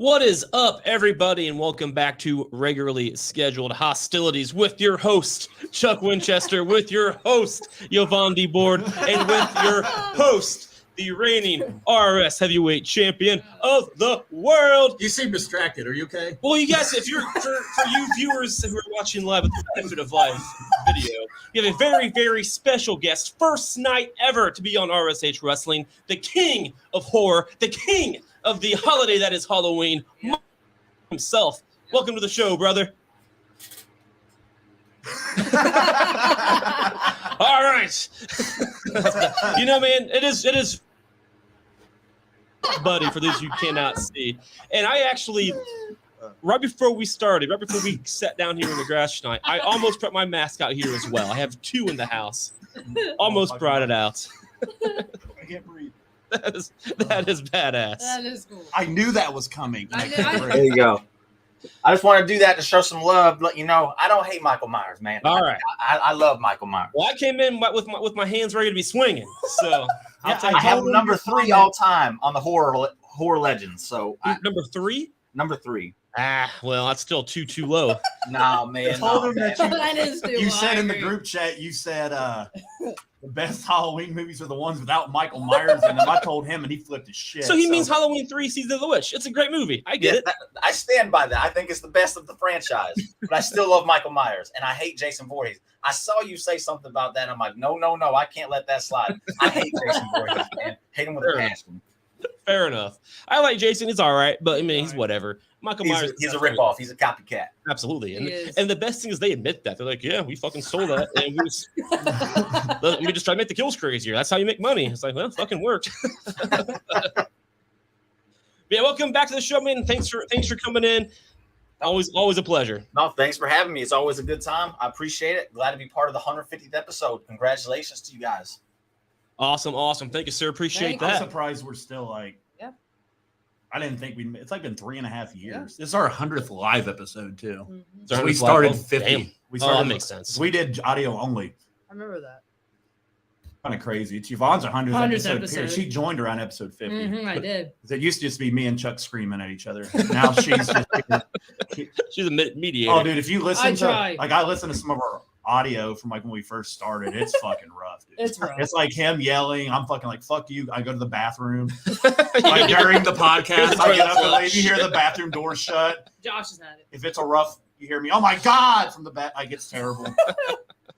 What is up, everybody, and welcome back to regularly scheduled Hostilities with your host, Chuck Winchester, with your host, Yvonne DeBoard, and with your host, the reigning RS heavyweight champion of the world. You seem distracted. Are you okay? Well, you guys, if you're for you viewers who are watching live with the benefit of live video, we have a very, very special guest, first night ever to be on RSH Wrestling, the king of horror, the king of the holiday that is Halloween, himself. Welcome to the show, brother. All right. You know, man, it is buddy, for those you cannot see. And I actually, right before we sat down here in the grass tonight, I almost brought my mask out here as well. I have two in the house. Almost brought it out. I can't breathe. That is badass. That is cool. I knew that was coming. There you go. I just want to do that to show some love. Let you know, I don't hate Michael Myers, man. All right. I love Michael Myers. Well, I came in with my hands ready to be swinging. So I have number 3 all time on the horror legends. So number 3. Number 3. Well, that's still too low. Nah, man. I told him that That is too you said in the high. group chat, you said the best Halloween movies are the ones without Michael Myers in them. I told him, and he flipped his shit. So he means Halloween 3: Season of the Witch. It's a great movie. I get it. I stand by that. I think it's the best of the franchise, but I still love Michael Myers, and I hate Jason Voorhees. I saw you say something about that, and I'm like, no, I can't let that slide. I hate Jason Voorhees, man. Hate him with a passion. Fair enough. I like Jason. He's all right, but I mean, he's whatever. Michael Myers. He's a ripoff. He's a copycat. Absolutely. And the best thing is they admit that. They're like, yeah, we fucking stole that. And we just try to make the kills crazier. That's how you make money. It's like, well, it fucking worked. Yeah, welcome back to the show, man. Thanks for coming in. Always a pleasure. No, thanks for having me. It's always a good time. I appreciate it. Glad to be part of the 150th episode. Congratulations to you guys. Awesome. Thank you, sir. Appreciate that. I'm surprised we're still like, yeah. I didn't think it's like been 3.5 years. Yeah. This is our 100th live episode too. Mm-hmm. So we started 50. Damn. That makes sense. We did audio only. I remember that. Kind of crazy. It's Yvonne's 100th episode. She joined around episode 50. Mm-hmm, I did. It used to just be me and Chuck screaming at each other. Now she's she's a mediator. Oh, dude, if you listen I listen to some of our audio from like when we first started. It's fucking rough, dude. It's rough. It's like him yelling. I'm fucking like, fuck you. I go to the bathroom. Like during the podcast, I get up and leave. You hear the bathroom door shut. Josh has had it. If it's a rough, you hear me, oh my God, from the back. Like it's terrible.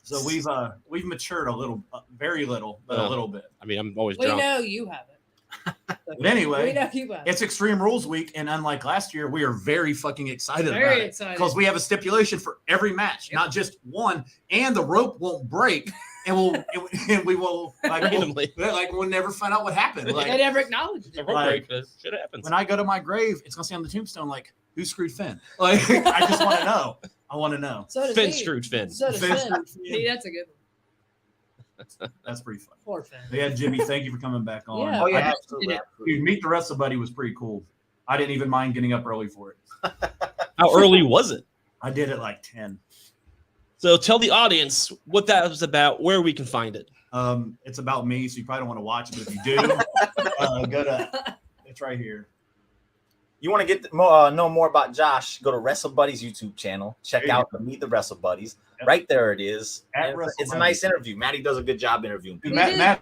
So we've matured a little, very little, but a little bit. I mean, I'm always We drunk. know you haven't. But anyway, we know you haven't. it's Extreme Rules Week, and unlike last year, we are very fucking excited about Very it. excited. Because we have a stipulation for every match, not just one, and the rope won't break, and we will Randomly. we'll never find out what happened. Like, They never acknowledged The it. rope Like, break, shit happens. when I go to my grave, it's gonna say on the tombstone like, "Who screwed Finn?" Like, I just want to know. I want to know. So does Finn he. screwed Finn. So does Finn Finn. screwed Finn. See, that's a good one. That's pretty fun. Poor Finn. Yeah, Jimmy, thank you for coming back on. Yeah. Oh, yeah, I absolutely. did Dude, Meet the Wrestle Buddy was pretty cool. I didn't even mind getting up early for it. How early was it? I did it like 10. So tell the audience what that was about, where we can find it. It's about me, so you probably don't want to watch it, but if you do, go to it's right here. You want to get know more about Josh? Go to Wrestle Buddies YouTube channel. Check out the Meet the Wrestle Buddies. Yep. Right there it is. It's a nice Buddies. interview. Maddie does a good job interviewing Dude, people. Matt,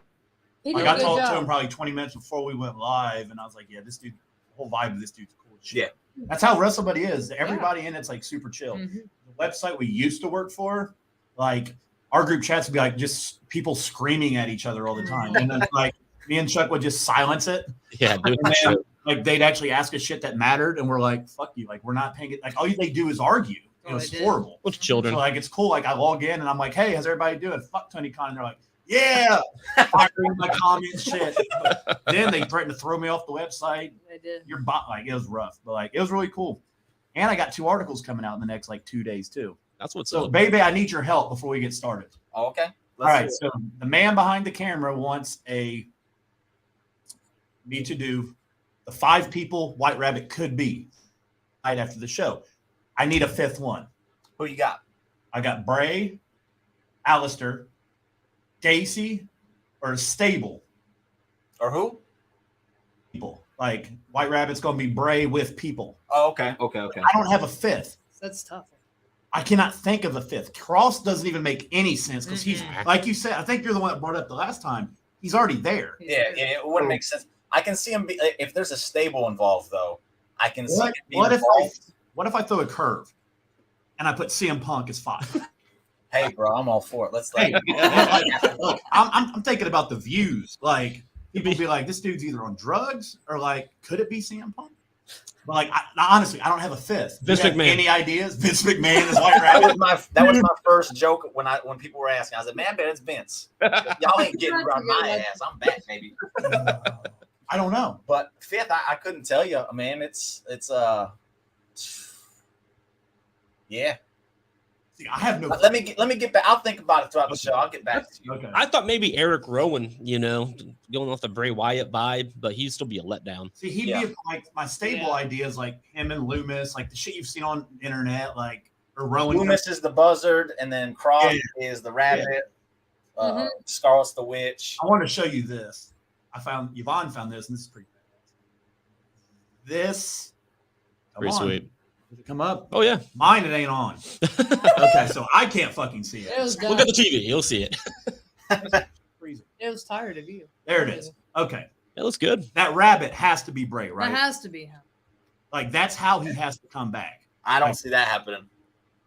He like did a I good talked to job. him probably 20 minutes before we went live, and I was like, yeah, this dude, the whole vibe of this dude's cool as shit. Yeah. That's how Wrestle Buddy is. Everybody in it's like super chill. Mhm. The website we used to work for, like our group chats would be like just people screaming at each other all the time. And then like me and Chuck would just silence it. Yeah, do And it. then, like they'd actually ask us shit that mattered, and we're like, "Fuck you!" Like we're not paying it. Like all they do is argue. It's they did. horrible. Bunch of children. So like it's cool. Like I log in and I'm like, "Hey, how's everybody doing?" Fuck Tony Khan. And they're like, "Yeah," firing my comments, shit. Then they threatened to throw me off the website. They did. Your bot, like it was rough, but like it was really cool. And I got 2 articles coming out in the next like 2 days too. That's what's So up. baby, I need your help before we get started. Oh, okay. All right, so the man behind the camera wants me to do the 5 people White Rabbit could be right after the show. I need a 5th one. Who you got? I got Bray, Alistair, Gacy, or Stable. Or who? People. Like White Rabbit's going to be Bray with people. Oh, okay. I don't have a fifth. That's tough. I cannot think of a fifth. Cross doesn't even make any sense because he's, like you said, I think you're the one that brought it up the last time. He's already there. Yeah, it wouldn't make sense. I can see him if there's a stable involved, though. I can see it being involved. What if I throw a curve and I put CM Punk as 5? Hey, bro, I'm all for it. Let's look, I'm thinking about the views. Like people be like, this dude's either on drugs or like, could it be CM Punk? But like, honestly, I don't have a fifth. Vince McMahon. Any ideas? Vince McMahon is White Rabbit. that was my first joke when people were asking. I was like, man, I bet it's Vince. Y'all ain't getting around my ass. I'm back, baby. I don't know. But fifth, I couldn't tell you, man. It's yeah. See, I have no. Let me get back. I'll think about it throughout the show. I'll get back to you. Okay. I thought maybe Eric Rowan, going off the Bray Wyatt vibe, but he'd still be a letdown. See, he'd be like my stable ideas, like him and Loomis, like the shit you've seen on the internet, like or Rowan. Loomis is the buzzard, and then Cross is the rabbit. Scarlet's the witch. I want to show you this. Yvonne found this, and this is pretty badass. This, Pretty sweet. Does it come up? Oh yeah. Mine, it ain't on. Okay, so I can't fucking see it. It was Look at the TV. You'll see it. It was tired of you. There it is. Okay. It looks good. That rabbit has to be Bray, right? That has to be him. Like, that's how he has to come back. I don't see that happening.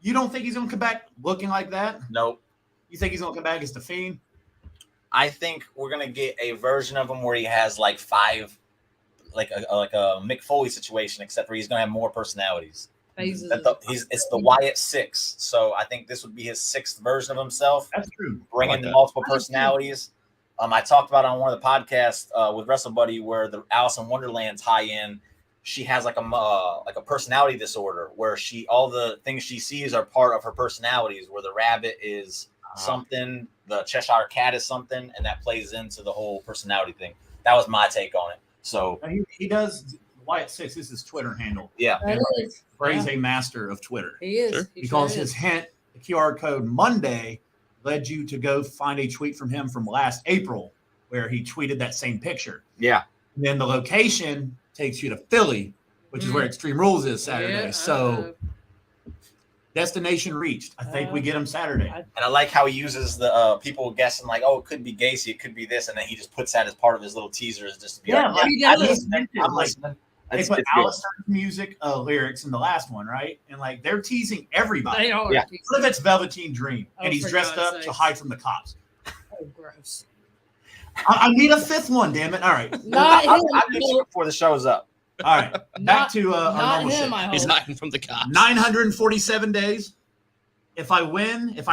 You don't think he's going to come back looking like that? Nope. You think he's going to come back as the Fiend? I think we're going to get a version of him where he has like 5, like a Mick Foley situation, except for he's going to have more personalities. It's the Wyatt 6. So I think this would be his 6th version of himself. That's true. Bringing the multiple personalities. I talked about it on one of the podcasts with Wrestle Buddy where the Alice in Wonderland tie-in, she has like a personality disorder where all the things she sees are part of her personalities, where the rabbit is something, the Cheshire Cat is something, and that plays into the whole personality thing. That was my take on it. So he does. Wyatt 6 is his Twitter handle. Yeah. Bray's a master of Twitter. He is. Sure. Because his hint, the QR code Monday, led you to go find a tweet from him from last April where he tweeted that same picture. Yeah. And then the location takes you to Philly, which is where Extreme Rules is Saturday. Yeah, so destination reached. I think we get him Saturday. And I like how he uses the people guessing like, oh, it could be Gacy, it could be this, and then he just puts that as part of his little teasers just to be I'm listening. They put Alistair's music lyrics in the last one, right? And like they're teasing everybody. They are. Yeah. What if it's Velveteen Dream and he's for dressed God's up to sakes. hide from the cops? Oh, gross. I need a 5th one, damn it. All right. Not him. I'll get you before the show's up. All right. Back to our not normal him. shit. I hope. He's hiding from the cops. 947 days. If I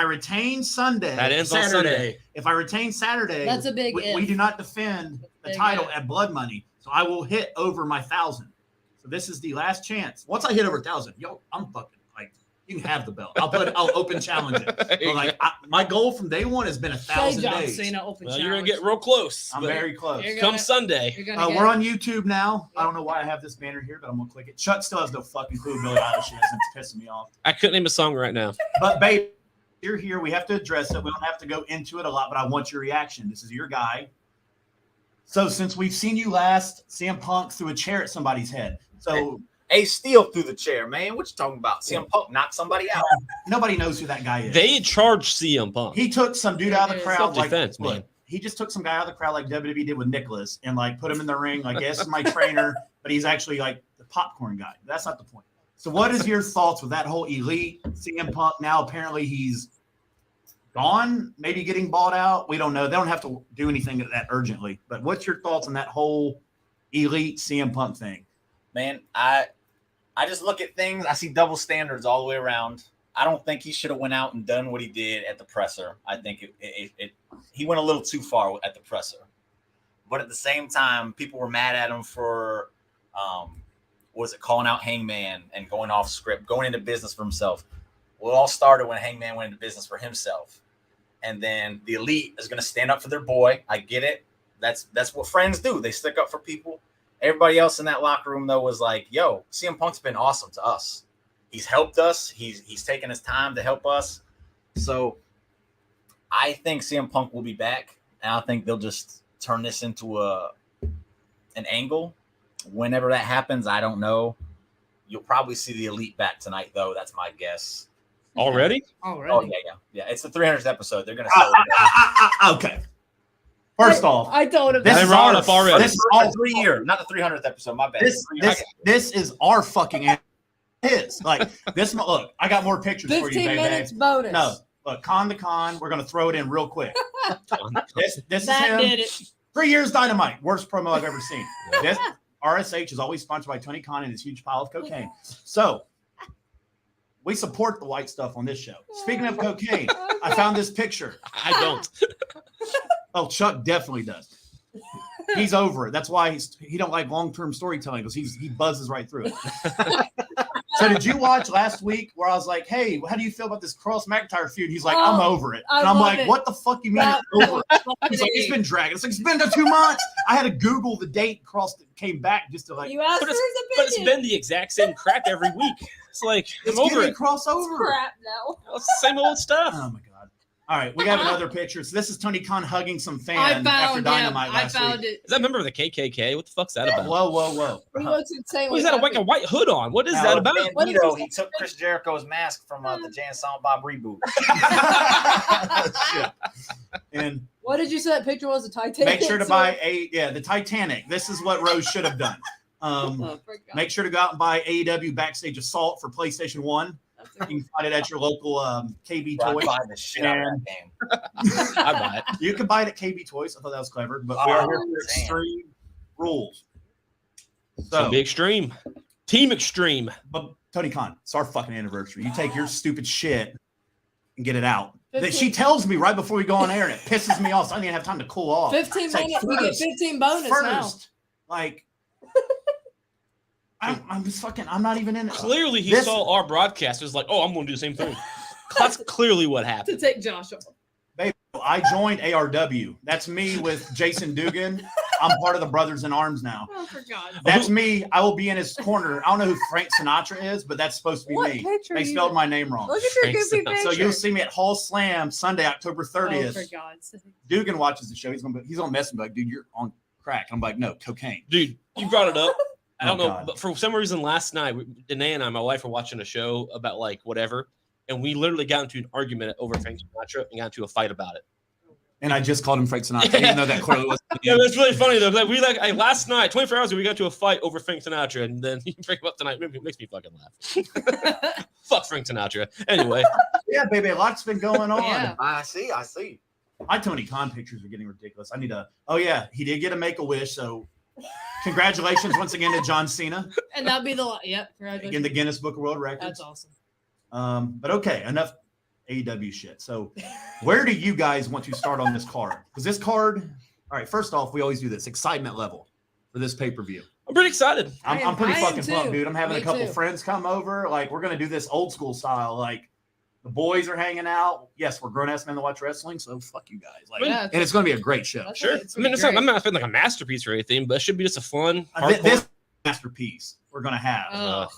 retain Sunday, That ends on Sunday. If I retain Saturday, That's a big if. we do not defend the Big title if. at Blood Money. So I will hit over my 1,000. So this is the last chance. Once I hit over 1,000, I'm fucking like, you can have the belt. I'll open challenge it. But like my goal from day one has been 1,000 John days. Cena open Well, you're gonna challenge. get real close. I'm but very close. You're come Sunday. You're gonna get We're on YouTube now. I don't know why I have this banner here, but I'm gonna click it. Chuck still has no fucking clue Billie Eilish is. It's pissing me off. I couldn't name a song right now. But babe, you're here. We have to address it. We don't have to go into it a lot, but I want your reaction. This is your guy. So since we've seen you last, CM Punk threw a chair at somebody's head. So Ace Steel through the chair, man. What you talking about? CM Punk knocked somebody out. nobody knows who that guy is. They charged CM Punk. He took some dude out of the crowd. Self-defense, look, man. He just took some guy out of the crowd like WWE did with Nicholas and like put him in the ring. Like, yes, this is my trainer, but he's actually like the popcorn guy. That's not the point. So what is your thoughts with that whole elite CM Punk? Now apparently he's gone, maybe getting bought out. We don't know. They don't have to do anything that urgently. But what's your thoughts on that whole elite CM Punk thing? Man, I just look at things. I see double standards all the way around. I don't think he should have went out and done what he did at the presser. I think he went a little too far at the presser. But at the same time, people were mad at him for calling out Hangman and going off script, going into business for himself. Well, it all started when Hangman went into business for himself. And then the elite is going to stand up for their boy. I get it. That's what friends do. They stick up for people. Everybody else in that locker room, though, was like, yo, CM Punk's been awesome to us. He's helped us. He's taken his time to help us. So I think CM Punk will be back. And I think they'll just turn this into an angle. Whenever that happens, I don't know. You'll probably see the Elite back tonight, though. That's my guess. Already? Already. Oh yeah. It's the 300th episode. They're gonna celebrate. Okay. First off, I told him this They is brought our, up already. This is all 3 year, not the 300th episode. My bad. this is our fucking his. Like this. Look, I got more pictures for you, 15 baby. minutes bonus. No, look, con the con. We're gonna throw it in real quick. This is That him. did it. 3 years Dynamite. Worst promo I've ever seen. This RSH is always sponsored by Tony Khan and his huge pile of cocaine. So we support the white stuff on this show. Speaking of cocaine, I found this picture. I don't. Oh, Chuck definitely does. He's over it. That's why he don't like long-term storytelling because he buzzes right through it. So did you watch last week where I was like, hey, how do you feel about this Cross McIntyre feud? He's like, I'm over it. I And I'm love like, it. what the fuck you mean it's over? He's like, it's been dragging. It's like, it's been 2 months. I had to Google the date Cross came back just to like, You asked for his But it's opinion. been the exact same crap every week. It's like, it's I'm over getting it. crossover. Crap now. It's the same old stuff. Oh my god. All right, we have another picture. So this is Tony Khan hugging some I fans after found him. Dynamite I last found week. it. Is that a member of the KKK? What the fuck's that about? Whoa. He looks insane. He's got a white hood on. What is Now, that about? What did Bandito, you he say? took Chris Jericho's mask from the Jay and Silent Bob reboot. Shit. And What did you say that picture was? The Titanic? make sure to buy the Titanic. This is what Rose should have done. Oh, for God. Make sure to go out and buy AEW Backstage Assault for PlayStation 1. You can find it at your local KB Bro, I Toys. buy the shit out of that game. I buy it. You can buy it at KB Toys. I thought that was clever. But we Oh, are here for damn. extreme rules. So So, be extreme. Team extreme. but Tony Khan, it's our fucking anniversary. You take your stupid shit and get it out. That she tells me right before we go on air, and it pisses me off. So I didn't have time to cool off. 15 It's like, minutes. We get first- 15 bonus now. First, like, I'm just fucking. I'm not even in it. Clearly, he This- saw our broadcast. Was like, oh, I'm going to do the same thing. That's clearly what To happened. take Josh off. Baby, I joined ARW. That's me with Jason Dugan. I'm part of the Brothers in Arms now. Oh, for God. That's me. I will be in his corner. I don't know who Frank Sinatra is, but that's supposed to be What me. picture They are you spelled in? my name wrong. Look at your Thanks. goofy picture. So you'll see me at Hall Slam Sunday, October 30th. Oh, for God's sake. Dugan watches the show. He's gonna mess with me like, dude, you're on crack. I'm like, no, cocaine. Dude, you brought it up. I don't Oh, know, God. but for some reason last night, Danae and I, my wife, were watching a show about like whatever, and we literally got into an argument over Frank Sinatra and got into a fight about it. And I just called him Frank Sinatra, even though that clearly wasn't Yeah, him. that's really funny though. Like last night, 24 hours ago, we got into a fight over Frank Sinatra, and then you bring him up tonight. It makes me fucking laugh. Fuck Frank Sinatra. Anyway, Yeah, baby, a lot's been going on. Yeah. I see. My Tony Khan pictures are getting ridiculous. I need to. Oh yeah, he did get a Make-A-Wish. So congratulations once again to John Cena And that'd be the yep. in Congratulations. the Guinness Book of World Records. That's awesome. But okay, enough AEW shit. So where do you guys want to start on this card? Because this card, all right, first off, we always do this excitement level for this pay-per-view. I'm pretty excited. I'm pretty I am fucking too. pumped, dude. I'm having Me a couple too. friends come over. Like, we're gonna do this old school style. Like, the boys are hanging out. Yes, we're grown-ass men that watch wrestling, so fuck you guys. Like, Yeah, and it's gonna be a great show. That's Sure. it. It's I mean, gonna be I'm great. not feeling like a masterpiece or anything, but it should be just a fun, This hardcore. masterpiece we're gonna have. Ugh.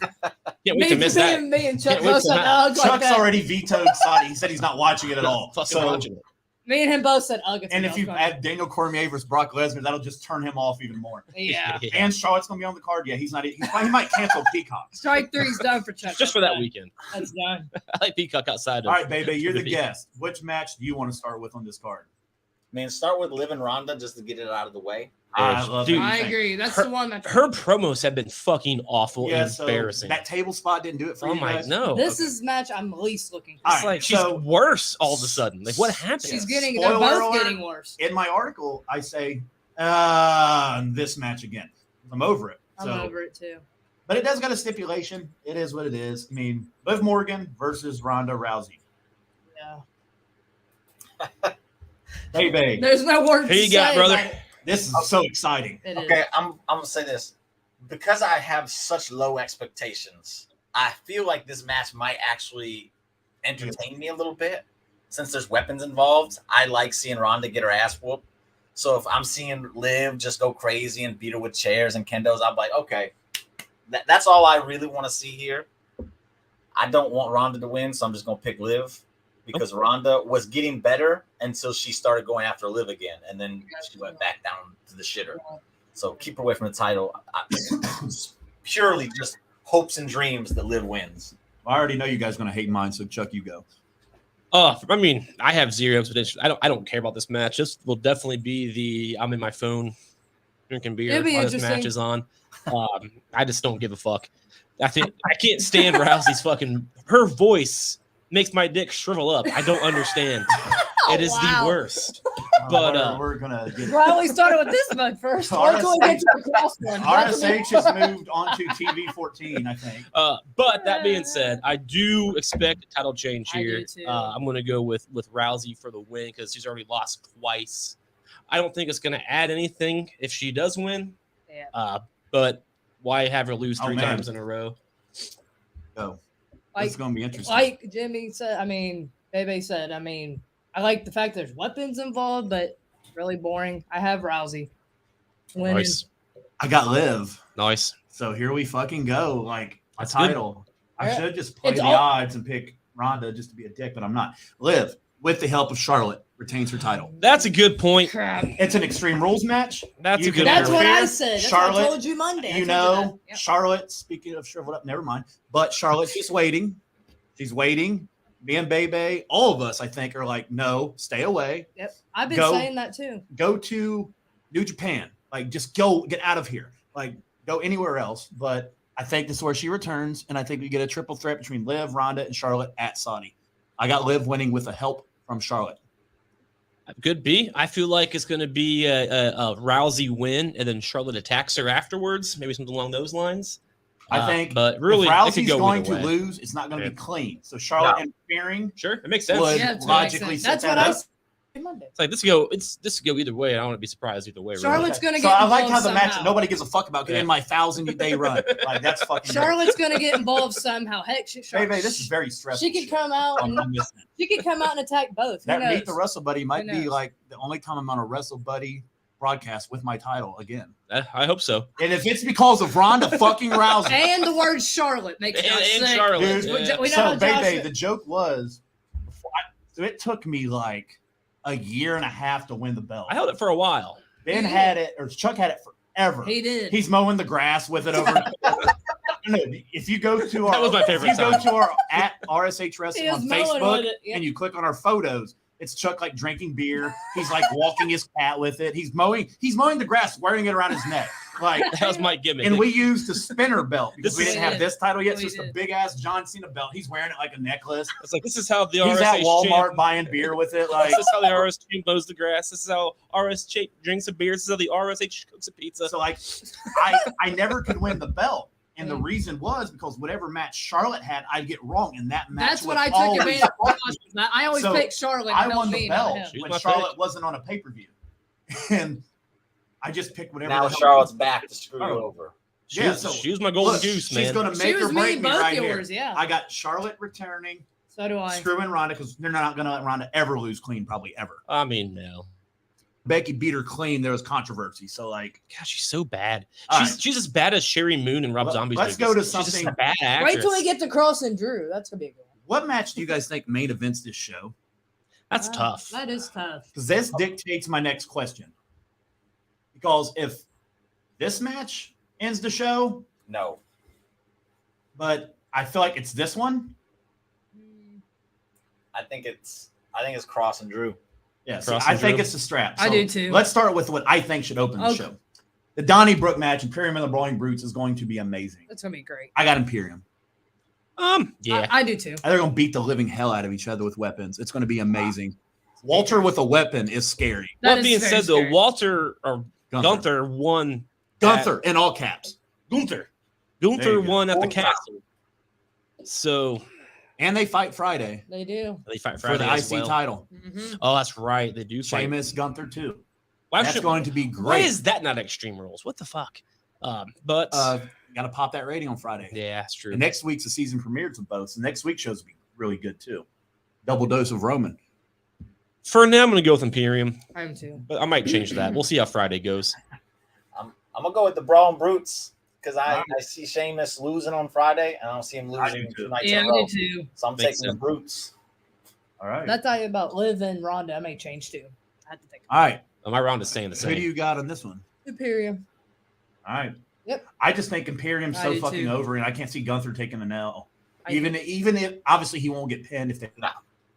Can't wait to miss that. Me and Chuck Can't wait both for said that. ugh like Chuck's that. already vetoed Saudi. He said he's not watching it at all. Fucking So, watching it. Me and him both said ugh. and if you add Daniel Cormier versus Brock Lesnar, that'll just turn him off even more. yeah. And Charlotte's gonna be on the card. Yeah, he's not. He might cancel Peacock. Strike three's done for Chuck. Just for that weekend. That's done. I like Peacock outside of All right, baby, you're the WWE. guest. Which match do you want to start with on this card? Man, start with Liv and Ronda just to get it out of the way. I love Dude, it. I agree. That's her- the one that Her promos have been fucking awful Yeah, and so embarrassing. that table spot didn't do it for Oh you my guys. no. This is match I'm least looking for. All It's right, like she's so- worse all of a sudden. Like what happened? She's getting. They're Spoiler both alert. getting worse. In my article, I say this match again. I'm over it. I'm over it too. But it does got a stipulation. It is what it is. I mean, Liv Morgan versus Ronda Rousey. Yeah. Baby, There's no word. Who you got, brother? this is so exciting. It is. Okay, I'm gonna say this. Because I have such low expectations, I feel like this match might actually entertain me a little bit. Since there's weapons involved, I like seeing Ronda get her ass whooped. So if I'm seeing Liv just go crazy and beat her with chairs and kendos, I'm like, okay, that's all I really want to see here. I don't want Ronda to win, so I'm just gonna pick Liv because Ronda was getting better until she started going after Liv again, and then she went back down to the shitter. So keep her away from the title. Purely just hopes and dreams that Liv wins. I already know you guys are going to hate mine, so Chuck, you go. I mean, I have zero expectations. I don't care about this match. This will definitely be I'm in my phone drinking beer It'll be while this interesting. match is on. I just don't give a fuck. I can't stand Rousey's her voice makes my dick shrivel up. I don't understand. It is the worst. But we're gonna get Riley started with this one first. Wait till we get to the cross one. RSH has moved on to TV 14, I think. But that being said, I do expect a title change I here. do too. I'm going to go with Rousey for the win because she's already lost twice. I don't think it's going to add anything if she does win. Yeah. But why have her lose three man. times in a row? So Like- it's gonna be interesting. Like Jimmy said, Bebe said, I like the fact there's weapons involved, but really boring. I have Rousey winning. Nice. I got Liv. Nice. So here we fucking go. Like a That's title. I Yeah. should just play It's the all- odds and pick Ronda just to be a dick, but I'm not. Liv, with the help of Charlotte, retains her title. That's a good point. Crap. It's an Extreme Rules match. That's You a good can That's point. what I interfere. said. That's Charlotte, what I told you Monday. I You told know, that. Yep. Charlotte, speaking of shriveled up, never mind. But Charlotte's just waiting. She's waiting. Me and Bebe, all of us, I think, are like, no, stay away. Yep. I've been Go. saying that too. Go to New Japan. Like, just go, get out of here. Like, go anywhere else. But I think this is where she returns, and I think we get a triple threat between Liv, Ronda, and Charlotte at Saudi. I got Liv winning with the help from Charlotte. Could be. I feel like it's going to be a Rousey win, and then Charlotte attacks her afterwards. Maybe something along those lines. I think but really, if it could Rousey's go going either to way. lose, it's not going to Yeah. be clean. So Charlotte interfering, Sure, it makes sense. Would- Yeah, it logically makes set sense. That's that what I up. said Monday. It's like this could go either way. I don't want to be surprised either way. Really. Charlotte's gonna so get I like how involved the match somehow. nobody gives a fuck about getting Yeah. my 1,000-day run. Like that's fucking. Charlotte's gonna get involved somehow. Heck, Baby, this is very stressful. she could shit. come out I'm and missing it. she could come out and attack both. Who That knows? Meet the Wrestle Buddy might Who be knows? like the only time I'm on a Wrestle Buddy broadcast with my title again. I hope so. And if it's because of Ronda fucking Rousey, And the word Charlotte makes me And sick. Charlotte. Dude, yeah. We know so how Josh Baby, is. the joke was, so it took me like a year and a half to win the belt. I held it for a while. Ben You had it, or Chuck had it forever. He did. He's mowing the grass with it over. No, if you go to our, That was my favorite If you go time. to our at RSH Wrestling He on was mowing Facebook with it, yeah. and you click on our photos, it's Chuck like drinking beer. He's like walking his cat with it. He's mowing the grass, wearing it around his neck. Like, That was my gimmick. and we used the spinner belt because This we is- didn't have this title yet. So We it's the did. big ass John Cena belt. He's wearing it like a necklace. It's like this is how the He's RSH at Walmart champ, buying beer with it. Like, this is how the RSH mows the grass. This is how RSH drinks a beer. This is how the RSH cooks a pizza. so like, I never could win the belt. And the reason was because whatever match Charlotte had, I'd get wrong. And that match That's was what I took always advantage of. fucking- I always So, pick Charlotte. I and won the Melvin, not belt him. She's when my Charlotte pick. wasn't on a pay-per-view. And I just picked whatever. Now the hell- Charlotte's back to screw you Oh. over. Yeah, She so was my golden look, goose, she's man. going to She make was or break me both right yours, here. yeah. I got Charlotte returning, So do I. screwing Ronda because they're not going to let Ronda ever lose clean, probably ever. I mean, no. Becky beat her clean. There was controversy. So, like, God, she's so bad. All She's as bad as Sherry Moon and Rob Let- Zombie's let's movies. go to She's just something- a bad actress. Wait till we get to Cross and Drew. That's gonna be a good one. what match do you guys think main events this show? That's Wow, tough. That is tough. Because this dictates my next question. Because if this match ends the show, No. but I feel like it's this one. I think it's Cross and Drew. Yeah, see, Cross I and think Drew. it's the strap. I do too. Let's start with what I think should open the Okay. show. The Donnybrook match, Imperium and the Brawling Brutes, is going to be amazing. That's gonna be great. I got Imperium. Yeah. I do too. They're going to beat the living hell out of each other with weapons. It's going to be amazing. Walter with a weapon is scary. That That is being very said, though, scary. Walter or Gunther won. Gunther in all caps. Gunther There you go. won at the Gunther. castle. So And they fight Friday They do. they fight for Friday the as IC well. title. Mhm. Oh, that's right. They do fight. Sheamus, Gunther too. Why That's should- going to be Why great. is that not Extreme Rules? What the fuck? But Got to pop that rating on Friday. yeah, it's true. And next week's the season premieres of both. So next week's shows will be really good too. Double dose of Roman. For now, I'm going to go with Imperium, I am too. but I might change that. We'll see how Friday goes. I'm gonna go with the Brawling Brutes because I see Sheamus losing on Friday, and I don't see him I do losing too. 2 nights Yeah, in I a row. do too. So I'm Makes taking the sense. Brutes. All right. That's all about Liv and Ronda. I may change too. I had to think. All right. My round is staying the Who do same. you got on this one? Imperium. All right. Yep. I just think Imperium's I so do fucking too. over, and I can't see Gunther taking an L. I Even if obviously he won't get pinned if they. No.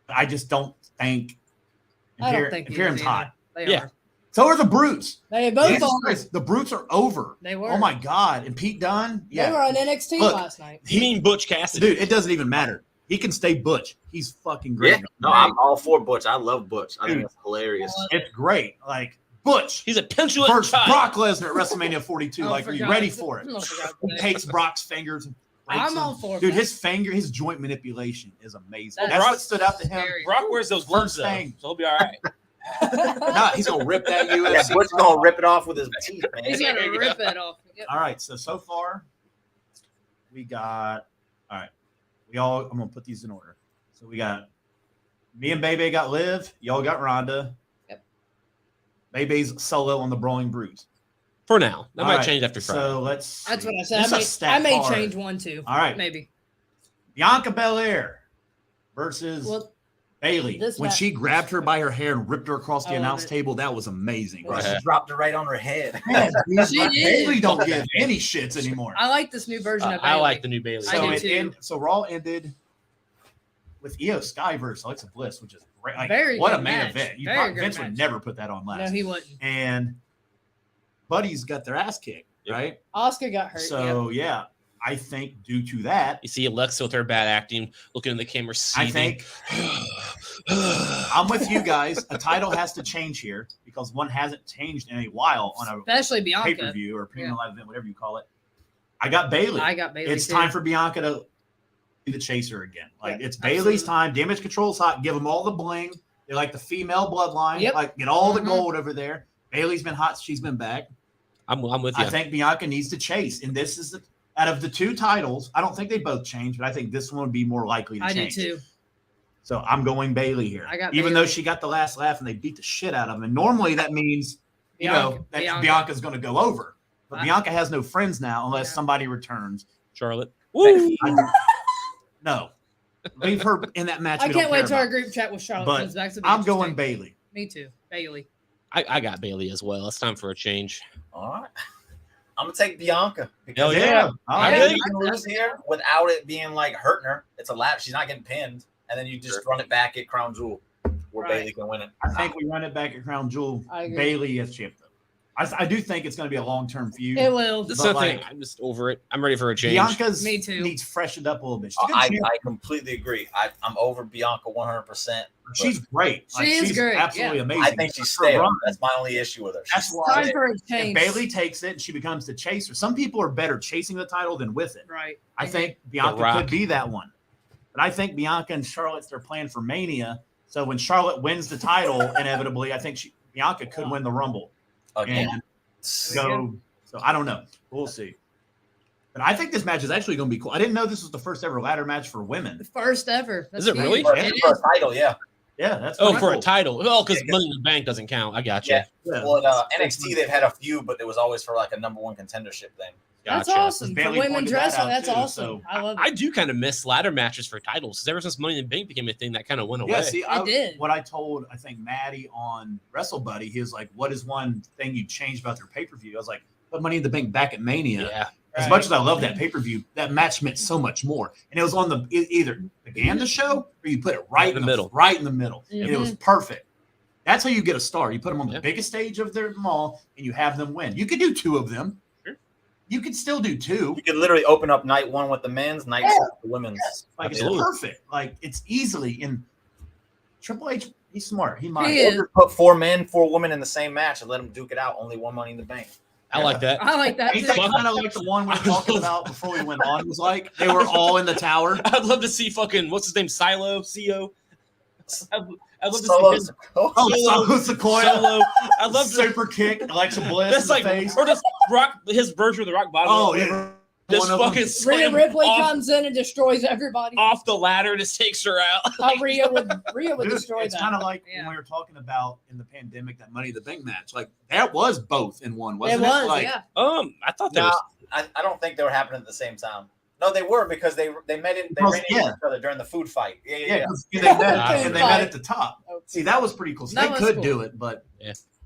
I just don't think. I don't think he is Imperium's either. hot. They Yeah. are. So are the Brutes. They both Jesus are. Christ, the Brutes are over. They were. Oh my God! And Pete Dunne. They were Yeah, on NXT Look, last night. You mean Butch Cassidy? dude, it doesn't even matter. He can stay Butch. He's fucking great. Yeah, no, I'm all for Butch. I love Butch. I think Dude. it's hilarious. It's great. Like Butch He's a petulant versus child. Brock Lesnar at WrestleMania 42. Oh, Like, are you forgot. ready for it? I forgot He that. takes Brock's fingers and breaks I'm them. all for Dude, that. his joint manipulation is amazing. That's That's what stood out to him. scary. Brock wears those gloves, though, thing. so he'll be all right. No, he's gonna rip that Yeah, UFC. Butch gonna rip it off with his teeth, man. He's There gonna you rip go. it off. Yep. All right, so far we got. All right, I'm gonna put these in order. So we got me and Bebe got Liv. Y'all got Ronda. Yep. Bebe's solo on the Brawling Brutes. For now, that All might right, change after Friday. So let's. That's see. what I said. This is a I stat may card. change one too. All right, Maybe. Bianca Belair versus Well, Bailey. this When match- she grabbed her by her hair and ripped her across the I love announce it. table, that was amazing. Bro, Yeah. she dropped it right on her head. Man, dude, She did. Bailey don't give any shits anymore. I like this new version of Bailey. I like the new Bailey. I do too. So Raw ended with Io Sky versus Alexa Bliss, which is great. Like, Very what a good main match. event. Very good Vince match. would never put that on last. No, he wouldn't. And Buddies got their ass kicked, Yep. right? Oscar got hurt. So yeah, I think due to that, You see Alexa with her bad acting, looking in the camera, I seething. think I'm with you guys. A title has to change here because one hasn't changed in a while on a Especially pay Bianca. per view or premium live event, whatever you call it. I got Bailey. I got Bailey. It's too. time for Bianca to be the chaser again. Like, Yeah, it's Bailey's absolutely. time. Damage Control's hot. Give them all the bling. They like the female bloodline. Yep. Like, get all the Mhm. gold over there. Bailey's been hot. She's been back. I'm with you. I think Bianca needs to chase. And this is out of the two titles, I don't think they both change, but I think this one would be more likely to I do change. too. So I'm going Bailey here. I got Even Bailey. though she got the last laugh and they beat the shit out of him. And normally that means, that Bianca. Bianca's going to go over. But I- Bianca has no friends now unless Yeah. somebody returns. Charlotte. Woo! No. Leave her in that match. I we don't can't wait care till our about. group chat with Charlotte But comes back to be I'm going interesting. Bailey. Me too. Bailey. I got Bailey as well. It's time for a change. All right. I'm gonna take Bianca Hell because yeah. All I right. think Yeah. you can lose here without it being like hurting her. It's a lap. She's not getting pinned, and then you just run it back at Crown Jewel where Right. Bailey can win it. I think we run it back at Crown Jewel. I agree. Bailey as champ, though. I do think it's going to be a long-term feud. It will. This But, is the thing. like, I'm just over it. I'm ready for a change. Bianca's Me too. needs freshened up a little bit. She's, a good I champ. completely agree. I'm over Bianca 100%. She's great. She is she's great, absolutely yeah. amazing. I think she's For stale. Ron, That's my only issue with her. That's She's why- Time stale. for a If change. Bailey takes it and she becomes the chaser, some people are better chasing the title than with it. Right. I think Bianca Rock. could be that one. But I think Bianca and Charlotte's their plan for Mania. So when Charlotte wins the title, inevitably, I think Bianca could win the Rumble Again. and go. So I don't know. We'll see. But I think this match is actually going to be cool. I didn't know this was the first ever ladder match for women. The first ever. That's Is it really? huge. For, It for is. a title, yeah. Yeah, that's Oh, pretty for a cool. title. Oh, because Yeah. Money in the Bank doesn't count. I got you. Yeah. Yeah. Well, NXT, they've had a few, but it was always for like a number one contendership thing. That's Gotcha. awesome. For Bailey women pointed that wrestling, out, that's too, awesome. so- I love it. I do kind of miss ladder matches for titles because ever since Money in the Bank became a thing, that kind of went away. Yeah, see, It did. what I told, I think, Maddie on Wrestle Buddy, he was like, what is one thing you changed about their pay-per-view? I was like, put Money in the Bank back at Mania. Yeah. As much as I love that pay-per-view, that match meant so much more. And it was on the either began the show or you put it right in the middle. Right in the middle. And it was perfect. That's how you get a star. You put them on the Yeah. biggest stage of their mall and you have them win. You could do two of them. Sure. You could still do two. You could literally open up night one with the men's, night two with the women's. Like Absolutely. it's perfect. Like it's easily in Triple H. He's smart. He might. He is. Or just put 4 men, 4 women in the same match and let them duke it out. Only one Money in the Bank. I like that. I like that Ain't too. that kind of like the one we were talking about before we went on? Was like they were all in the tower. I'd love to see fucking what's his name, Silo, CO. I'd love to Solo- see him Oh, Solo- Sequoia. solo. I'd love to. Super kick, Alexa Bliss That's in the like, face. or just rock his version of the rock bottom. Oh, yeah. Just One of them. fucking Rhea slam Ripley off, comes in and destroys everybody. off the ladder, just takes her out. How Rhea would Dude, destroy it's that. kind of like Yeah. when we were talking about in the pandemic that Money in the Bank match. Like that was both in one, wasn't It it? was, Like, yeah. I thought that No, was. I don't think they were happening at the same time. No, they were because they met in they Because- ran into each other during the food fight. Yeah. Yeah, 'cause they met Food and they fight. met at the top. Oh, See, that was pretty cool. So That they was could cool. do it, but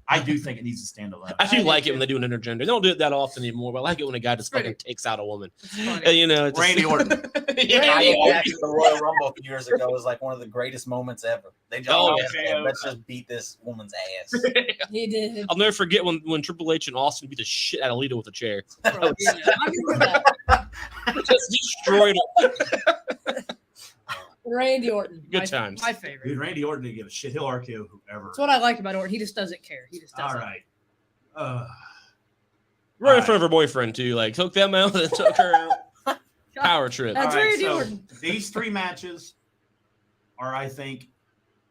I do think it needs to stand alone. I do I like do it when they do an intergender. They don't do it that often anymore, but I like it when a guy just Pretty. fucking takes out a woman. It's funny. You know, it's Randy Orton. Yeah, I Randy Orton. back to the Royal Rumble a few years ago was like one of the greatest moments ever. They just Oh, yeah. let's just beat this woman's ass. He did. I'll never forget when Triple H and Austin beat the shit out of Lita with a chair. Bro, yeah, I remember that. Just destroyed her. Randy Orton. Good times. My favorite. Dude, Randy Orton didn't give a shit. He'll RKO whoever. That's what I like about Orton. He just doesn't care. He just doesn't. All right. Right in front of her boyfriend too. Like took them out and took her out. Power trip. That's All right, Randy so Orton. these 3 matches are, I think,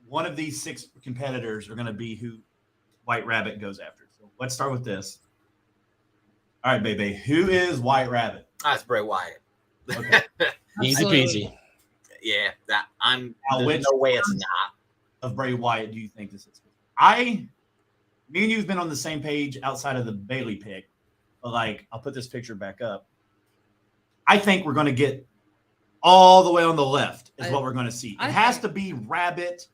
one of these 6 competitors are going to be who White Rabbit goes after. So let's start with this. All right, baby. Who is White Rabbit? That's Bray Wyatt. Okay. Easy Absolutely. peasy. Yeah, that I'm. Now, There's which no way it's not. of Bray Wyatt do you think this is? Me and you've been on the same page outside of the Bailey pick, but like, I'll put this picture back up. I think we're going to get all the way on the left is what we're going to see. It I has think- to be Rabbit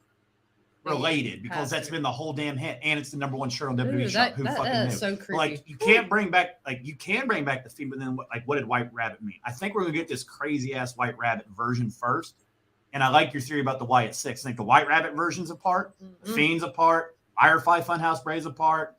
related because Has that's to. been the whole damn hit, and it's the #1 shirt on WWE Ooh, shop. that Who fucking knew? is so creepy. Like you can't bring back you can bring back the theme, but then what did White Rabbit mean? I think we're gonna get this crazy ass White Rabbit version first. And I like your theory about the Wyatt 6. I think the White Rabbit version's apart, the Mhm. Fiend's apart, Firefly Funhouse Bray's apart,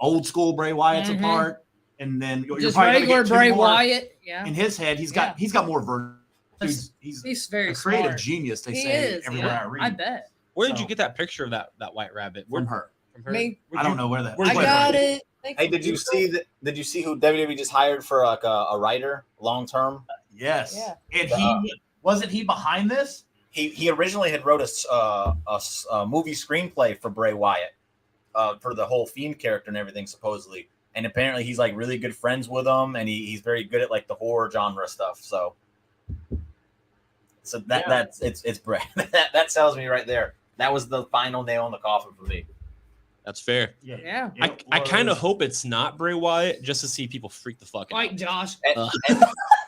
old school Bray Wyatt's Mhm. apart, and then you're Just probably gonna regular get 2 Bray more. Wyatt. Yeah. In his head, he's got more versions. He's He's very a creative smart. genius. They He say is. everywhere Yeah, I read. I bet. Where did So- you get that picture of that White Rabbit? From her. From her? Me. I don't know where that. Where's I White got Rabbit? it. Thank Hey, did you see that? Did you see who WWE just hired for like a writer long term? Yes. Yeah. And he wasn't he behind this? He originally had wrote a movie screenplay for Bray Wyatt, for the whole Fiend character and everything supposedly. And apparently he's like really good friends with him, and he's very good at like the horror genre stuff. So that's it's Bray. that tells me right there. That was the final nail in the coffin for me. That's fair. Yeah. I kind of hope it's not Bray Wyatt just to see people freak the fuck out. Like Josh.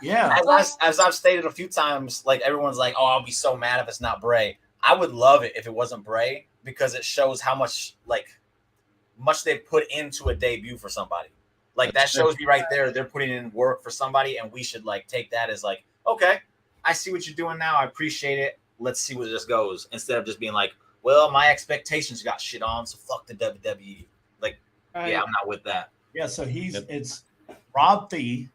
Yeah. As I've stated a few times, like everyone's like, "Oh, I'll be so mad if it's not Bray." I would love it if it wasn't Bray because it shows how much they put into a debut for somebody. Like that shows me right there they're putting in work for somebody, and we should like take that as like, okay, I see what you're doing now. I appreciate it. Let's see where this goes instead of just being like, well, my expectations got shit on, so fuck the WWE. Like, yeah, I'm not with that. Yeah, so it's Rob Thee.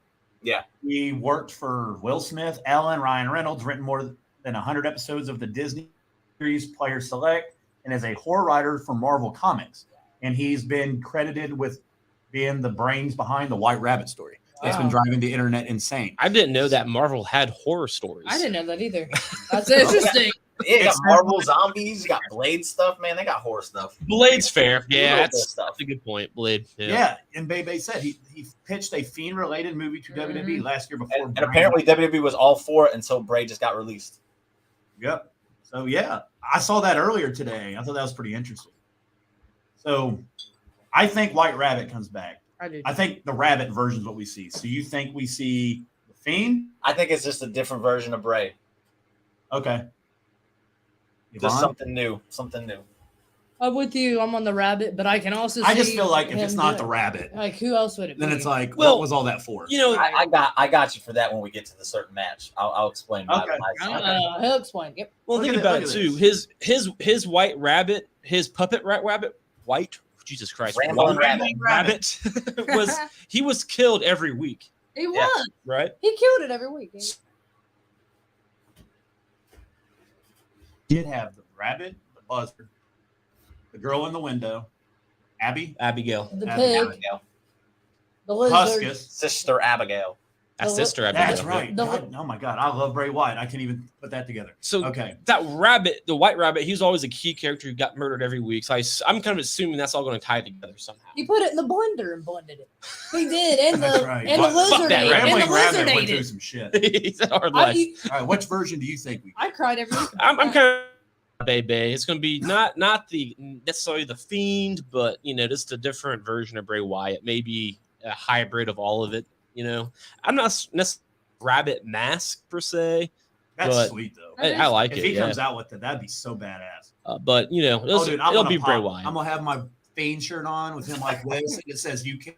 Yeah. He worked for Will Smith, Ellen, Ryan Reynolds, written more than 100 episodes of the Disney series Player Select, and is a horror writer for Marvel Comics. And he's been credited with being the brains behind the White Rabbit story. It's been driving the internet insane. I didn't know that Marvel had horror stories. I didn't know that either. That's interesting. Yeah, you got Marvel zombies, you got Blade stuff, man. They got horror stuff. Blade's fair. Yeah, Little that's stuff. a good point. Blade. Yeah, and Bebe said he pitched a Fiend-related movie to WWE last year before. And apparently WWE was all for it until Bray just got released. Yep. So, yeah, I saw that earlier today. I thought that was pretty interesting. So, I think White Rabbit comes back. I do. I think the Rabbit version is what we see. So, you think we see the Fiend? I think it's just a different version of Bray. Okay. Just Yvonne? something new. Something new. I'm with you. I'm on the Rabbit, but I can also. I just see feel like if him it's not do the it. Rabbit, Like who else would it be? then it's like, Well, what was all that for? You know, I got you for that when we get to the certain match. I'll explain. Okay. He'll explain. Yep. well, Look think at about it, it look too. at His White Rabbit, his puppet rabbit, White. Jesus Christ, Rambling White Rabbit. he was killed every week, He was. right? He killed it every week. Did have the Rabbit, the Buzzard, the girl in the window, Abby, Abigail, The Abby- pig, Abigail. the lizard. Huskus. Sister Abigail. that's sister Abigail. That's right. The- God, oh my God, I love Bray Wyatt. I can't even put that together. So Okay. that rabbit, the White Rabbit, he was always a key character who got murdered every week. So I'm kind of assuming that's all going to tie together somehow. He put it in the blender and blended it. He did, and That's the right. and the Fuck lizard that ate, rabbit. and the Rambling Rabbit lizard went ate through it. some shit. He's a hard life. All right, which version do you think we? I cried every week. I'm kind of Baby. It's going to be not the necessarily the Fiend, but just a different version of Bray Wyatt, maybe a hybrid of all of it. I'm not necessarily Rabbit mask per se. That's but- sweet though. I like If it. he yeah. comes out with it, that'd be so badass. But Oh, dude, it'll be Bray Wyatt. I'm gonna have my Fiend shirt on with him like this, and it says "You can,"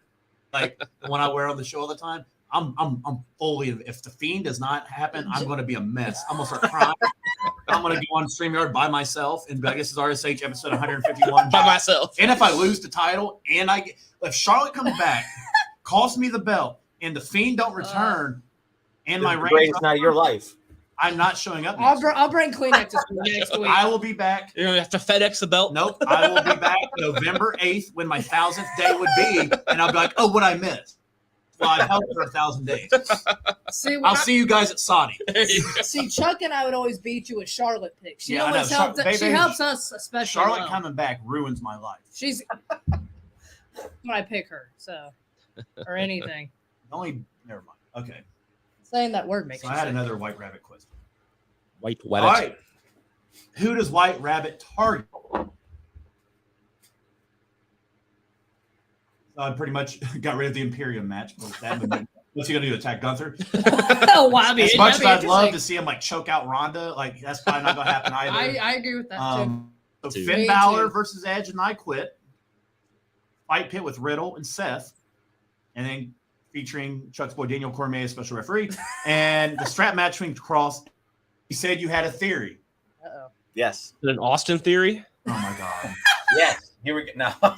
like the one I wear on the show all the time. I'm fully. If the Fiend does not happen, I'm going to be a mess. I'm going to start crying. I'm going to go on StreamYard by myself and be like, "This is RSH episode 151 By myself. And if I lose the title, and if Charlotte comes back, costs me the belt, and the Fiend don't return, and my the reign, greatest night of your life. I'm not showing up. I'll bring Kleenex next week. I will be back. You're gonna have to FedEx the belt. Nope. I will be back November 8th when my 1000th day would be, and I'll be like, "Oh, what I missed." Well, I held for 1,000 days. I'll see you guys at Saudi. See, Chuck and I would always beat you with Charlotte picks. She Yeah, I always know. helps. Baby, She helps us, especially. Charlotte well. coming back ruins my life. She's when I pick her, so or anything. Never mind. Okay. Saying that word makes So you I had sick. another White Rabbit question. White All Rabbit. right. Who does White Rabbit target? So I pretty much got rid of the Imperium match. But that would be, what's he gonna do? Attack Gunther? Oh, wow, I mean, As much as that'd I'd be love to interesting. see him like choke out Ronda, like that's probably not gonna happen either. I agree with that So Too. Finn Me Balor too. versus Edge and I Quit. Fight pit with Riddle and Seth, and then featuring Chuck's boy Daniel Cormier as special referee, and the strap match between Cross. He said you had a theory. too. Uh-oh. Yes. Is it an Austin theory? Oh my god! Yes. Here we go. No. Oh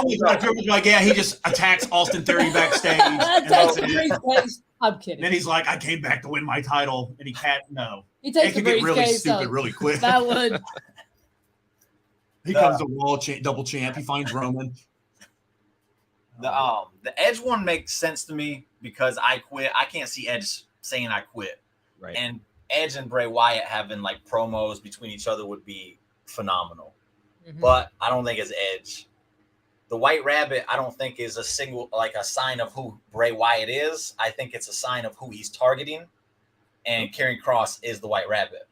my god! Dribble like, yeah, he just attacks Austin Theory backstage, and Takes that's the it. briefcase. I'm kidding. Then he's like, I came back to win my title, and he can't. No, He it takes the could get really briefcase. stupid really quick. That would. He comes to Raw double champ. He finds Roman. The Edge one makes sense to me because I quit. I can't see Edge saying I quit. Right. And Edge and Bray Wyatt having like promos between each other would be phenomenal. Mhm. But I don't think it's Edge. The White Rabbit, I don't think is a sign of who Bray Wyatt is. I think it's a sign of who he's targeting. And Karrion Kross is the White Rabbit.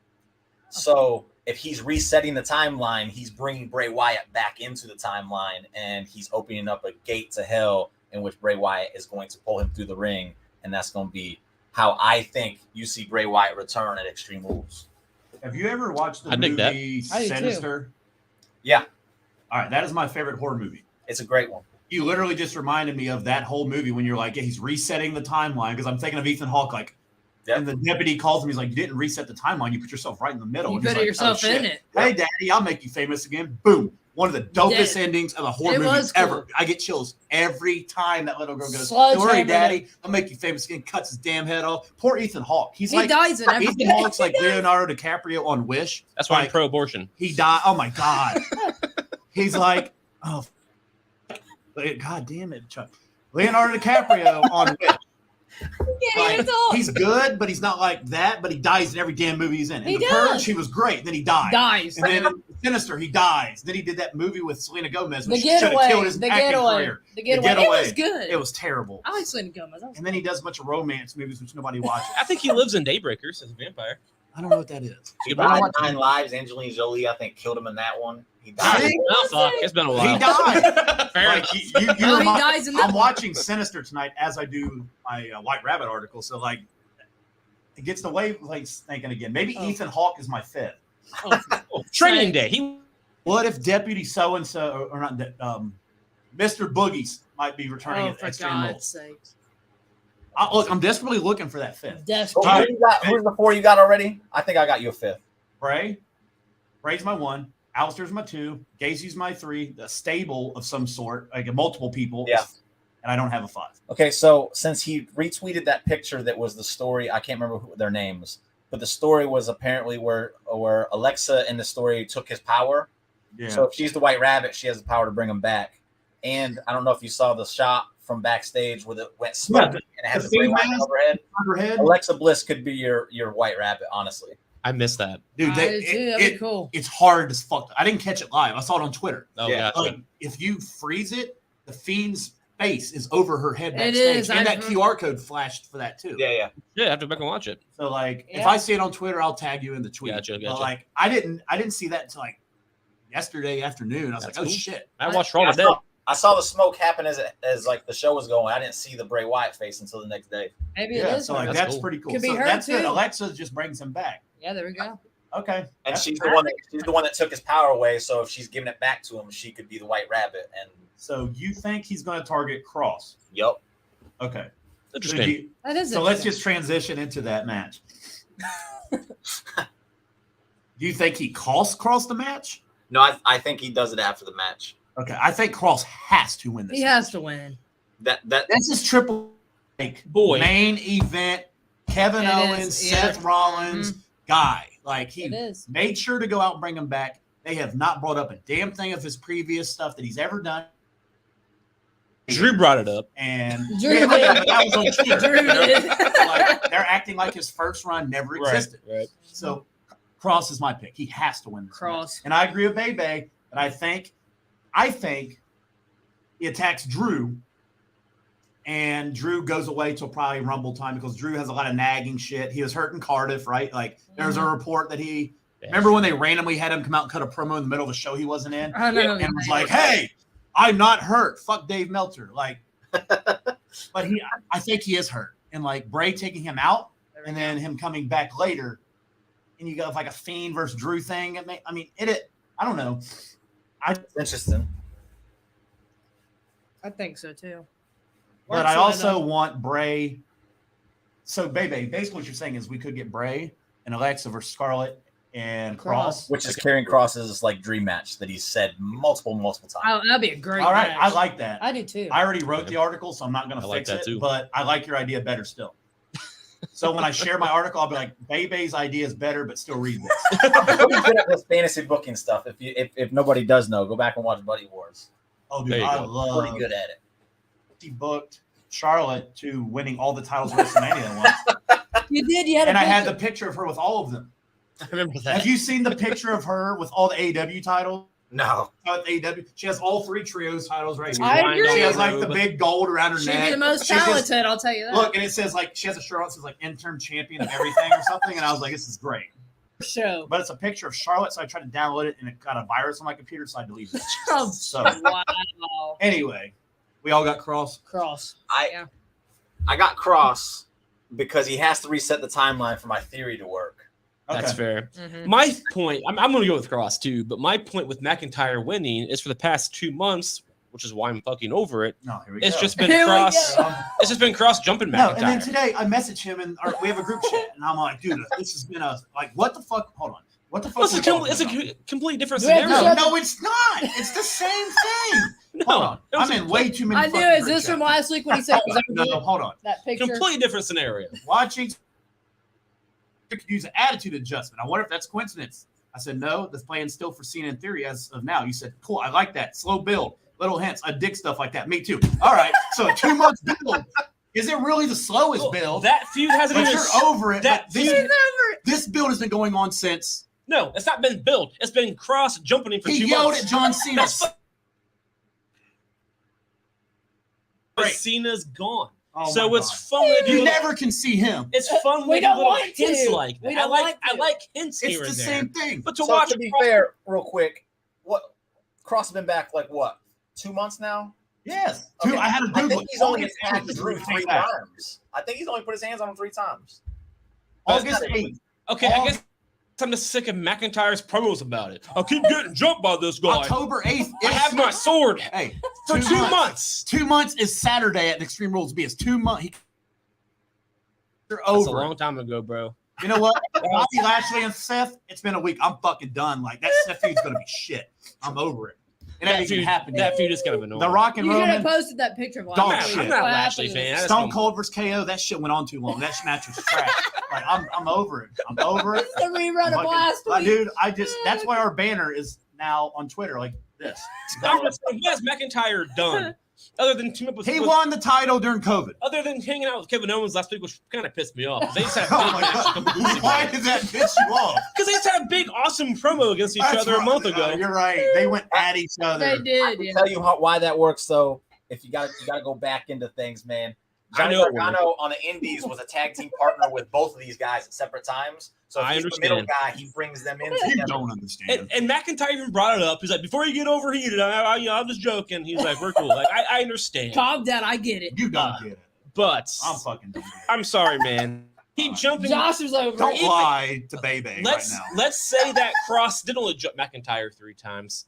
So if he's resetting the timeline, he's bringing Bray Wyatt back into the timeline, and he's opening up a gate to hell in which Bray Wyatt is going to pull him through the ring, and that's going to be how I think you see Bray Wyatt return at Extreme Rules. Have you ever watched the I dig that. movie I do too. Sinister? Yeah, All right, that is my favorite horror movie. it's a great one. You literally just reminded me of that whole movie when you're like, yeah, he's resetting the timeline, because I'm thinking of Ethan Hawke, like, Yep. and the deputy calls him, he's like, you didn't reset the timeline, you put yourself right in the middle. You And he's put like, yourself "Oh, in shit. it. Hey, daddy, I'll make you famous again. Boom. One of the dopest Yeah. endings of a horror It movie was cool. ever. I get chills every time that little girl goes, Sledgehammer don't worry, it. daddy, I'll make you famous again. Cuts his damn head off. Poor Ethan Hawke. He's He like, dies in everything. Ethan Hawke's like Leonardo DiCaprio on Wish. That's why I'm Like, pro-abortion. he died. Oh my God. He's like, oh, God damn it, Chuck. Leonardo DiCaprio on Wish. Like, he's good, but he's not like that. But he dies in every damn movie he's in. In He The does. Purge, he was great. Then he died. Dies. And then in Sinister, he dies. Then he did that movie with Selena Gomez, The which should have getaway. killed his The acting getaway. career. The getaway. Getaway. It was good. It was terrible. I like Selena Gomez. And then he does a bunch of romance movies, which nobody watches. I think he lives in Daybreakers as a vampire. I don't know what that is. Good Died one. 9 Lives. Angelina Jolie, I think, killed him in that one. He died. See? Oh, fuck. It's been a while. He died. Fair Like, enough. you Oh, he remind- dies in that I'm one. watching Sinister tonight as I do my White Rabbit article. So, like, it gets the way like thinking again. Maybe Oh. Ethan Hawke is my fifth. Oh, Oh, training day. He What if Deputy So and So, or not, Mr. Boogies might be returning oh, at for Extreme God's Rules? sake. I'm desperately looking for that fifth. Desperate. All right. Who's the 4 you got already? I think I got you a 5th. Bray's my 1. Alistair's my 2. Gacy's my 3. The stable of some sort, like multiple people. Yeah. And I don't have a 5. Okay, so since he retweeted that picture that was the story, I can't remember their names, but the story was apparently where Alexa in the story took his power. Yeah. So if she's the White Rabbit, she has the power to bring him back. And I don't know if you saw the shot from backstage where it went smoke and it has the the Bray thing Wyatt mask. overhead. Overhead. Alexa Bliss could be your White Rabbit, honestly. I missed that. Dude, That'd be cool. it's hard as fuck. I didn't catch it live. I saw it on Twitter. Oh, Yeah. gotcha. Like, if you freeze it, the Fiend's face is over her head It backstage. is. And that I've- QR code flashed for that too. Yeah. Yeah, I have to go back and watch it. So like if Yeah. I see it on Twitter, I'll tag you in the tweet. Gotcha. But like I didn't see that until like yesterday afternoon. I was That's like, oh cool. shit. I watched Raw I today. saw the smoke happen as like the show was going. I didn't see the Bray Wyatt face until the next day. Maybe Yeah, it is. so like That's that's cool. pretty cool. Could be so her, that's good. too. Alexa just brings him back. Yeah, there we go. Okay. And That's she's fair. the one that took his power away. So if she's giving it back to him, she could be the White Rabbit. And So you think he's going to target Cross? yup. Okay. Interesting. That is So let's interesting. just transition into that match. Do you think he costs Cross the match? No, I think he does it after the match. Okay, I think Cross has to win this. He has to win. That This is triple like Boy. main event. Kevin It Owens, is, yeah. Seth Rollins, guy. Like he It is. made sure to go out and bring him back. They have not brought up a damn thing of his previous stuff that he's ever done. Drew brought it up. And Drew yeah, did. but that was on Twitter. Drew you know? did. Like, they're acting like his first run never existed. Right. So Cross is my pick. He has to win this Cross. match. And I agree with Bebe, but I think he attacks Drew, and Drew goes away till probably Rumble time because Drew has a lot of nagging shit. He was hurt in Cardiff, right? Like there's a report that he remember when they randomly had him come out and cut a promo in the middle of a show he wasn't in, I know. and was like, "Hey, I'm not hurt. Fuck Dave Meltzer." Like, but I think he is hurt, and like Bray taking him out, and then him coming back later, and you got like a Fiend versus Drew thing. I don't know. Interesting. I think so too. But I also want Bray. So, Bebe, basically what you're saying is we could get Bray and Alexa versus Scarlett and Cross. Which is Karrion Kross's like dream match that he's said multiple times. Oh, that'd be a great All right, match. I like that. I do too. I already wrote the article, so I'm not going to I like fix that it. too. But I like your idea better still. So when I share my article, I'll be like, Bebe's idea is better, but still read this. I'm pretty good at this fantasy booking stuff. If nobody does know, go back and watch Buddy Wars. Oh, There dude, you I go. love Pretty good at it. He booked Charlotte to winning all the titles of WrestleMania once. You did. You had And a I had the picture. picture of her with all of them. I remember Have that. you seen the picture of her with all the AEW titles? No. AEW. She has all three trios titles right here. I agree. She has like the big gold around her She'd neck. be the most She's just- talented. I'll tell you that. Look, and it says like she has a shirt on that says like interim champion of everything or something, and I was like, this is great. show. But it's a picture of Charlotte, so I tried to download it, and it got a virus on my computer, so I deleted it. Oh, So wow. anyway, we all got Cross. Cross. I got Cross because he has to reset the timeline for my theory to work. That's Okay. fair. Mhm. My point, I'm going to go with Cross too, but my point with McIntyre winning is for the past 2 months, which is why I'm fucking over it. No, here we It's go. just been Here we Cross. go. It's just been Cross jumping No, and then McIntyre. today I messaged him, and we have a group chat, and I'm like, dude, this has been what the fuck? Hold on. What the fuck? Well, are we talking it's a about? complete different Do we have to scenario. shut No, it's not. It's the same thing. No, Hold on. it was I'm a in way too many. I knew. fucking Is group this from chats. last week when he said No, hold on. that picture? completely different scenario. Watching, you could use an attitude adjustment. I wonder if that's coincidence. I said no. This plan's still for Cena in theory as of now. You said cool. I like that. Slow build, little hints. I dig stuff like that. Me too. All right. So a 2 month build. Is it really the slowest Well, build? that feud hasn't But even. you're over it. that But this build has been going on since No, it's not been built. It's been Cross jumping in for he 2 yelled months. at John Cena. That's But Great. Cena's gone. Oh So my it's God. fun when You you never can see him. It's fun We when you don't little want hints to. like We that. don't like I to. like hints It's here the and there. same thing. But to So watch to be Cross- fair, real quick, what Cross has been back like what 2 months now? Yes. Okay. Dude, I had to I Google think it. he's only August attacked 8th. Drew 3 times. I think he's only put his hands on him 3 times. August 8th. Okay, I guess I'm just sick of McIntyre's promos about it. I keep getting jumped by this guy. October 8th. I have my sword Hey, for 2 months. 2 months is Saturday at Extreme Rules B. It's 2 months. You're That's a over. long time ago, bro. You know what? Bobby Lashley and Seth, it's been a week. I'm fucking done. Like, that Seth feud's going to be shit. I'm over it. It That ain't even feud, happened that yet. feud is kind of annoying. The Rock and You should have Roman, posted that picture of last Dog week. shit. I'm not a What Lashley happened? fan. I just Stone don't- Cold versus KO, that shit went on too long. That match was trash. Like, I'm over it. I'm over it. It's the rerun of last week. Dude, that's why our banner is now on Twitter like this. I'm just saying, what has McIntyre done? Other than team up with, He won the title during COVID. other than hanging out with Kevin Owens last week, which kind of pissed me off. They just had a Oh big my match a God. couple weeks Why ago. did that piss you off? Because they just had a big, awesome promo against each That's other a right. month ago. You're right. They went at each other. They I did. can Yeah. tell you why that works though. If you got to go back into things, man. I Johnny know it Gargano on the Indies was a tag team partner with both of these guys at separate times. So if I he's the middle understand. guy, he brings them in You together. don't understand. And McIntyre even brought it up. He's like, before you get overheated, I'm just joking. He's like, we're cool. Like, I understand. Calm down. I get it. You don't get it. But I'm fucking done. I'm sorry, man. He jumped. Josh was over. Don't it. lie to Bebe right Let's now. let's say that Cross did only jump McIntyre 3 times.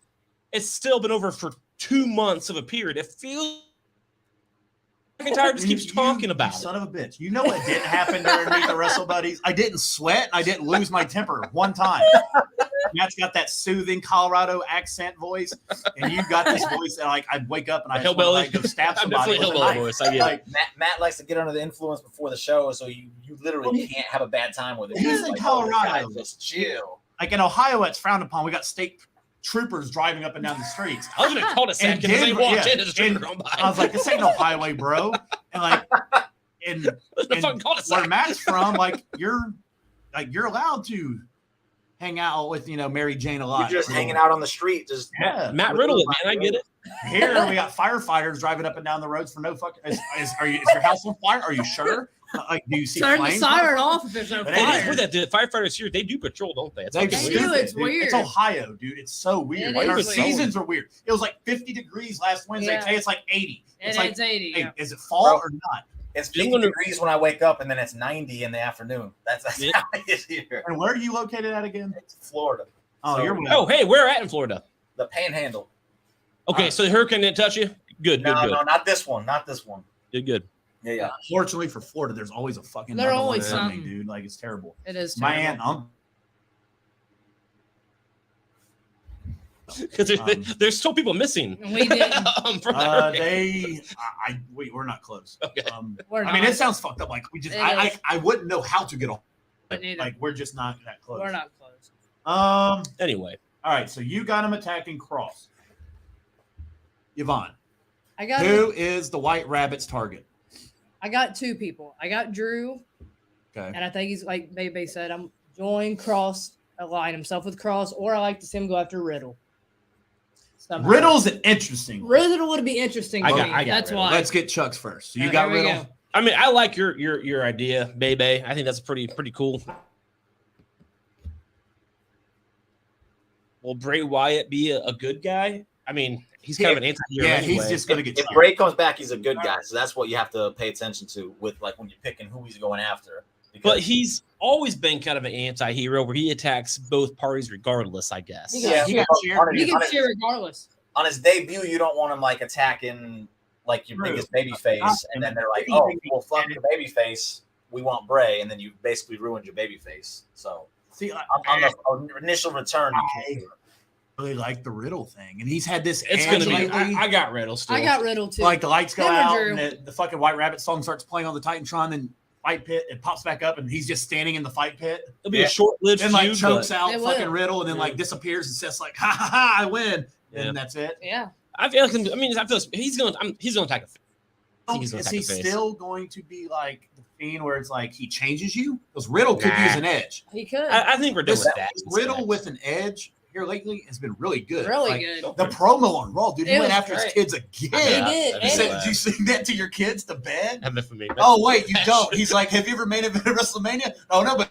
It's still been over for 2 months of a period. It feels McIntyre just keeps talking about you it. son of a bitch. You know what didn't happen during Meet the Wrestle Buddies? I didn't sweat. I didn't lose my temper one time. Matt's got that soothing Colorado accent voice, and you got this voice that like I'd wake up and I just want to like go stab I'm somebody. definitely with a hillbilly knife. voice. I get it. Like, Matt likes to get under the influence before the show, so you literally can't have a bad time with it. He's in like, Colorado. Just chill. like in Ohio, it's frowned upon. We got state troopers driving up and down the streets. I was gonna call it a second because they Denver, walked yeah, in as a trigger and going I was by. like, this ain't no highway, bro. And like, and, The fucking cul de where Matt's from, like you're allowed to hang out with Mary Jane a lot. You're just hanging out on the street, just Yeah, Matt Riddle it, man. I get it. Here we got firefighters driving up and down the roads for no fucking. Is your house on fire? Are you sure? Like, do you see Turn the flames? siren off if there's no But It is fire. weird that the firefighters here, they do patrol, don't they? It's They fucking They weird. do, stupid, it's dude. weird. It's Ohio, dude. It's so weird. It Like our is weird. seasons are weird. It was like 50 degrees last Wednesday. Yeah. Today it's like 80. It's like, It's 80. hey, Yeah. is it fall Bro. or not? it's You 50 wonder- degrees when I wake up, and then it's 90 in the afternoon. That's Yeah. how it is here. And where are you located at again? It's Florida. Oh, So- you're Oh, hey, where at in Florida? The Panhandle. Okay, so the hurricane didn't touch you? Good, No, good, no, not this one. Not this one. good. Yeah. Fortunately for Florida, there's always a fucking There's another one always coming, something. dude. Like it's terrible. It is. My terrible. aunt and uncle. Because there's still people missing. And we didn't. From the hurricane. We're not close. Okay. We're I mean, not. it sounds fucked up. Like we just, It I is. wouldn't know how to get on. But neither. Like we're just not that close. We're not close. Anyway, All right. So you got him attacking Cross. Yvonne, I got who is the White Rabbit's target? I got 2 people. I got Drew, Okay. and I think he's like Bebe said. I'm join Cross, align himself with Cross, or I like to see him go after Riddle. Somehow. Riddle's an interesting. Riddle would be interesting. I to got- me. I got That's Riddle. why. Let's get Chuck's first. So you Here got we Riddle. go. I mean, I like your idea, Bebe. I think that's pretty cool. Will Bray Wyatt be a good guy? I mean, he's kind of an anti-hero Yeah, anyway. he's just gonna get. If chucked. Bray comes back, he's a good guy. So that's what you have to pay attention to with like when you're picking who he's going after. But he's always been kind of an anti-hero where he attacks both parties regardless, I guess. He Yeah, can cheer. on He his- can cheer regardless. on his debut, you don't want him like attacking like your True. biggest baby face, and then they're like, "Oh, well, fuck the baby face. We want Bray," and then you basically ruined your baby face. So See, on the initial return, you can't do it. really like the Riddle thing, and he's had this. It's edge gonna be. lately. I got Riddle still. I got Riddle too. Like the lights go Him or out, Drew? and the fucking White Rabbit song starts playing on the Titantron, and fight pit, it pops back up, and he's just standing in the fight pit. It'll be Yeah. a short-lived Then like feud. chokes but out It fucking will. Riddle, and then Yeah. like disappears and says like, "Ha ha ha! I win," Yeah. and that's it. yeah. I feel like I feel he's gonna attack a face. I think he's Is gonna he attack a face. still going to be like the Fiend, where it's like he changes you? Because Riddle could Nah. use an edge. He could. I think we're done This with that. Riddle with an edge here lately has been really good. really Like, good. The promo on Raw, dude, he It went was after his great. kids again. Yeah, He did. that'd He be said, bad. "Did you sing that to your kids to bed?" Have that for me. Oh wait, you don't. He's like, "Have you ever made it at WrestleMania?" Oh no, but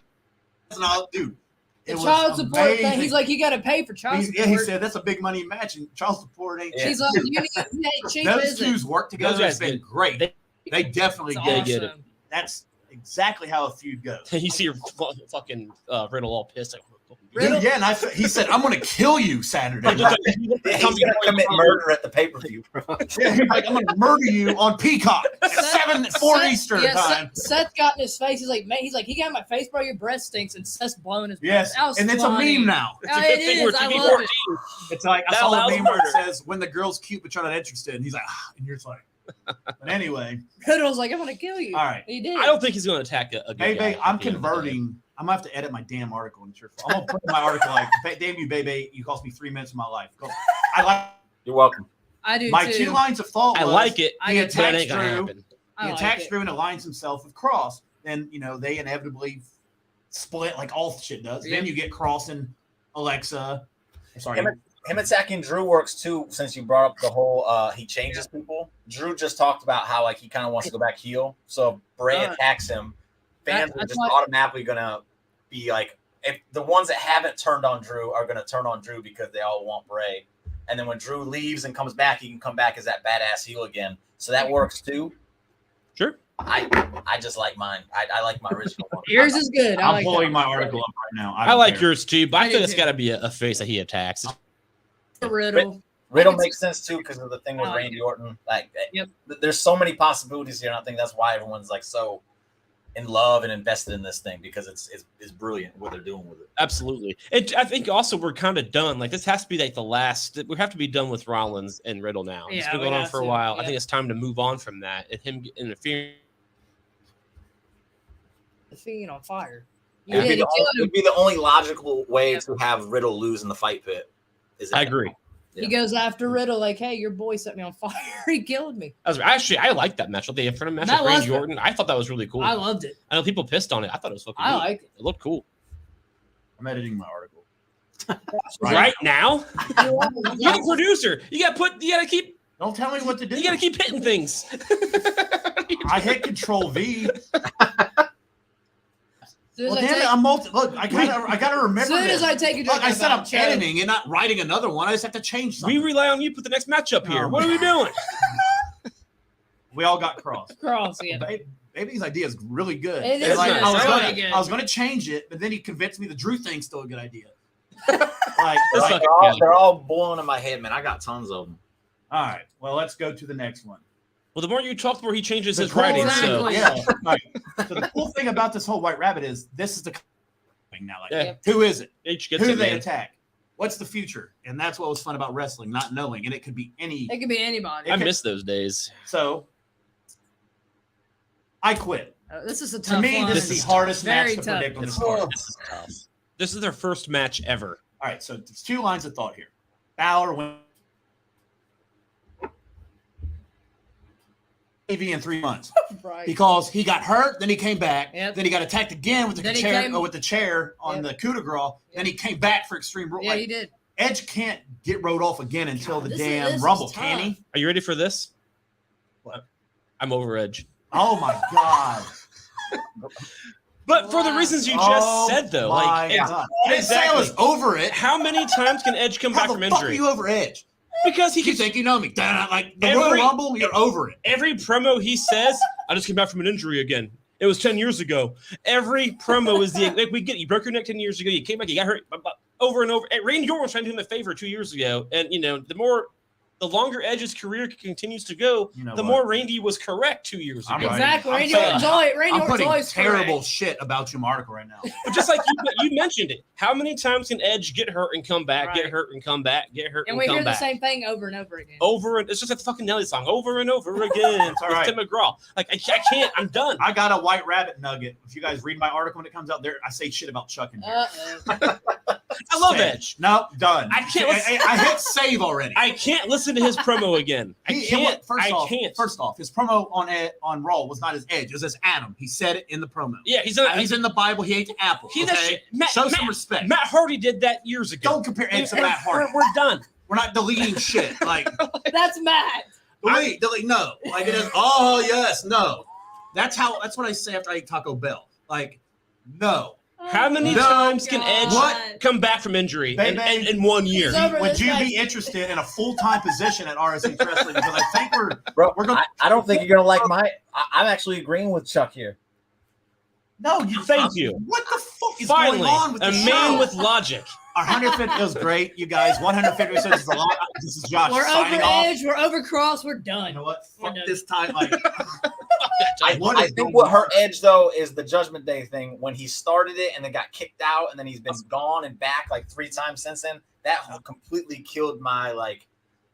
no, dude. The It was child support thing. amazing. He's like, you got to pay for child Yeah, he support. said that's a big money match, and child support ain't. Yeah. She's like, you ain't cheap, Those is it? two's work together Those has guys been get- great. they- They definitely It's get it. get it. awesome. That's exactly how a feud goes. You see your fucking Riddle all pissed. Like, Riddle- Dude, yeah, and he said, "I'm going to kill you Saturday." Like, night." Yeah, he's gonna commit murder at the pay-per-view, bro. Yeah, he's like, "I'm going to murder you on Peacock at 7/4 Seth- Eastern yeah, time." Seth got in his face. He's like, man, he got in my face, bro. Your breath stinks, and Seth's blowing his breath. Yes, That was and it's funny. a meme now. It's a Yeah, good it thing we're is. I TV love 14. It's like I That saw a allows meme where it murder. says, "When the girl's cute but you're not interested," and he's like, "Ah," and you're just like. But anyway, Riddle's like, I'm gonna kill you. all right. He did. I don't think he's going to attack a good Bebe, guy I'm at the end of the day. converting. I'm gonna have to edit my damn article. And I'm gonna put in my article like, "Damn you, Bebe, you cost me 3 minutes of my life." I like You're welcome. I do my too. 2 lines of thought. I was, like it. I He get but it attacks ain't gonna Drew. happen. I He like attacks it. Drew and aligns himself with Cross. Then they inevitably split like all shit does. Yeah. Then you get Cross and Alexa. Sorry, Him attacking Drew works too, since you brought up the whole he changes people. Drew just talked about how like he kind of wants to go back heel. So if Bray attacks him, fans are that's just why- automatically gonna be like, if the ones that haven't turned on Drew are gonna turn on Drew because they all want Bray. And then when Drew leaves and comes back, he can come back as that badass heel again. So that works too. Sure. I just like mine. I like my original one. Yours is good. I I'm like pulling that. my article up right now. I don't like care. yours too, but I I think do it's too. got to be a face that he attacks. Riddle. Riddle makes sense too because of the thing with I like Randy it. Orton. Like, Yep. there's so many possibilities here, and I think that's why everyone's like so in love and invested in this thing because it's brilliant what they're doing with it. Absolutely. I think also we're kind of done. Like this has to be like the last. We have to be done with Rollins and Riddle now. It's Yeah, been we going on have for a to, while. yeah. I think it's time to move on from that and him interfering. The Fiend on fire. It would, Yeah, be he the killed only, him. it'd be the only logical way Yep. to have Riddle lose in the fight pit. Is it I agree. He goes after Riddle like, "Hey, your boy set me on fire. He killed me." I like that match. The Inferno match That with Randy was- Orton. I thought that was really cool. I loved it. I know people pissed on it. I thought it was fucking I neat. liked it. It looked cool. I'm editing my article. Right now, You you're the producer. You gotta keep Don't tell me what to do. you gotta keep hitting things. I hit Control V. Soon Well, as I damn take- it, I'm look. I gotta remember soon this. as I take a drink, Look, I said I'm show. editing and not writing another one. I just have to change We something. rely on you. Put the next match up here. Oh, What are we doing? We all got crossed. Cross, yeah. Baby's idea is really good. It And, is like, good. I was It's gonna, really good. I was gonna change it, but then he convinced me the Drew thing's still a good idea. Like, That's like, fucking- they're all blowing in my head, man. I got tons of them. all right. Well, let's go to the next one. Well, the more you talk, the more he changes The his cool writing. thing- So Exactly. yeah. Right. So the cool thing about this whole White Rabbit is this is the thing now. Like, Yeah. who is it? H gets Who do it, they man. attack? What's the future? And that's what was fun about wrestling, not knowing. And it could be any. It could be anybody. I miss those days. So I quit. This is a To tough me, one. this This is is the hardest very match to tough. predict on the It's card. hard. This is tough. This is their first match ever. All right, so there's two lines of thought here. Balor wins TV in 3 months Right. because he got hurt, then he came back, Yep. then he got attacked again with the Then he chair came- with the chair on Yep. the coup de grace. Then he came back for Extreme Rules. Yeah, Like, he did. Edge can't get rode off again until God, the this is- damn this is Rumble, tough. can he? Are you ready for this? What? I'm over Edge. Oh my god! But for the Wow. reasons you Oh just said, though, my like, it's- god! I didn't say I was exactly. over it. How many times can Edge come How back the from fuck are injury? you over Edge? Because he You can. think you know me? Like the Every- Royal Rumble, you're over it. Every promo he says, I just came back from an injury again. It was 10 years ago. Every promo is like we get you broke your neck 10 years ago. You came back, you got hurt over and over. And Randy Orton was trying to do him a favor 2 years ago. And the longer Edge's career continues to go, You know the what? more Randy was correct 2 years ago. I'm right. Exactly. I'm Randy saying- Orton's always, Randy I'm Orton's putting always terrible correct. shit about you, Marco, right now. But just like you mentioned it, how many times can Edge get hurt and come back, get Right. hurt and come back, get hurt And and we come hear the back? same thing over and over again. Over and it's just like the fucking Nelly song over and over again. It's all with right. Tim McGraw. Like I can't. I'm done. I got a White Rabbit nugget. If you guys read my article when it comes out, there I say shit about Chuck in here. Uh-oh. I love Save. Edge. No, done. I can't- I hit save already. I can't listen to his promo again. I can't. I can't. First off, his promo on Raw was not his Edge. It was his Adam. He said it in the promo. Yeah, he's He's in the Bible. He ate the apple. He does Okay? shit. Matt- Show some Matt- respect. Matt Hardy did that years ago. Don't compare Edge to Matt Hardy. We're done. We're not deleting shit. Like That's Matt. delete. No. Like it is. Oh yes, no. That's what I say after I eat Taco Bell. Like no. How many No. times can Edge What? come back from injury Baby. in 1 year? He's over Would this you guy. be interested in a full-time position at RSH Wrestling? Because I think Bro, We're gonna- I don't think you're gonna like my. I'm actually agreeing with Chuck here. no. You Thank you. What the fuck is Finally, going on with a the man show? with logic. 150 was great, you guys. 150 episodes is a lot. This is Josh We're signing over off. Edge. We're over Cross. We're You done. know what? We're Fuck done. this time. Like, I What is think going what on? hurt Edge though is the Judgment Day thing when he started it and then got kicked out and then he's been gone and back like 3 times since then. That completely killed my like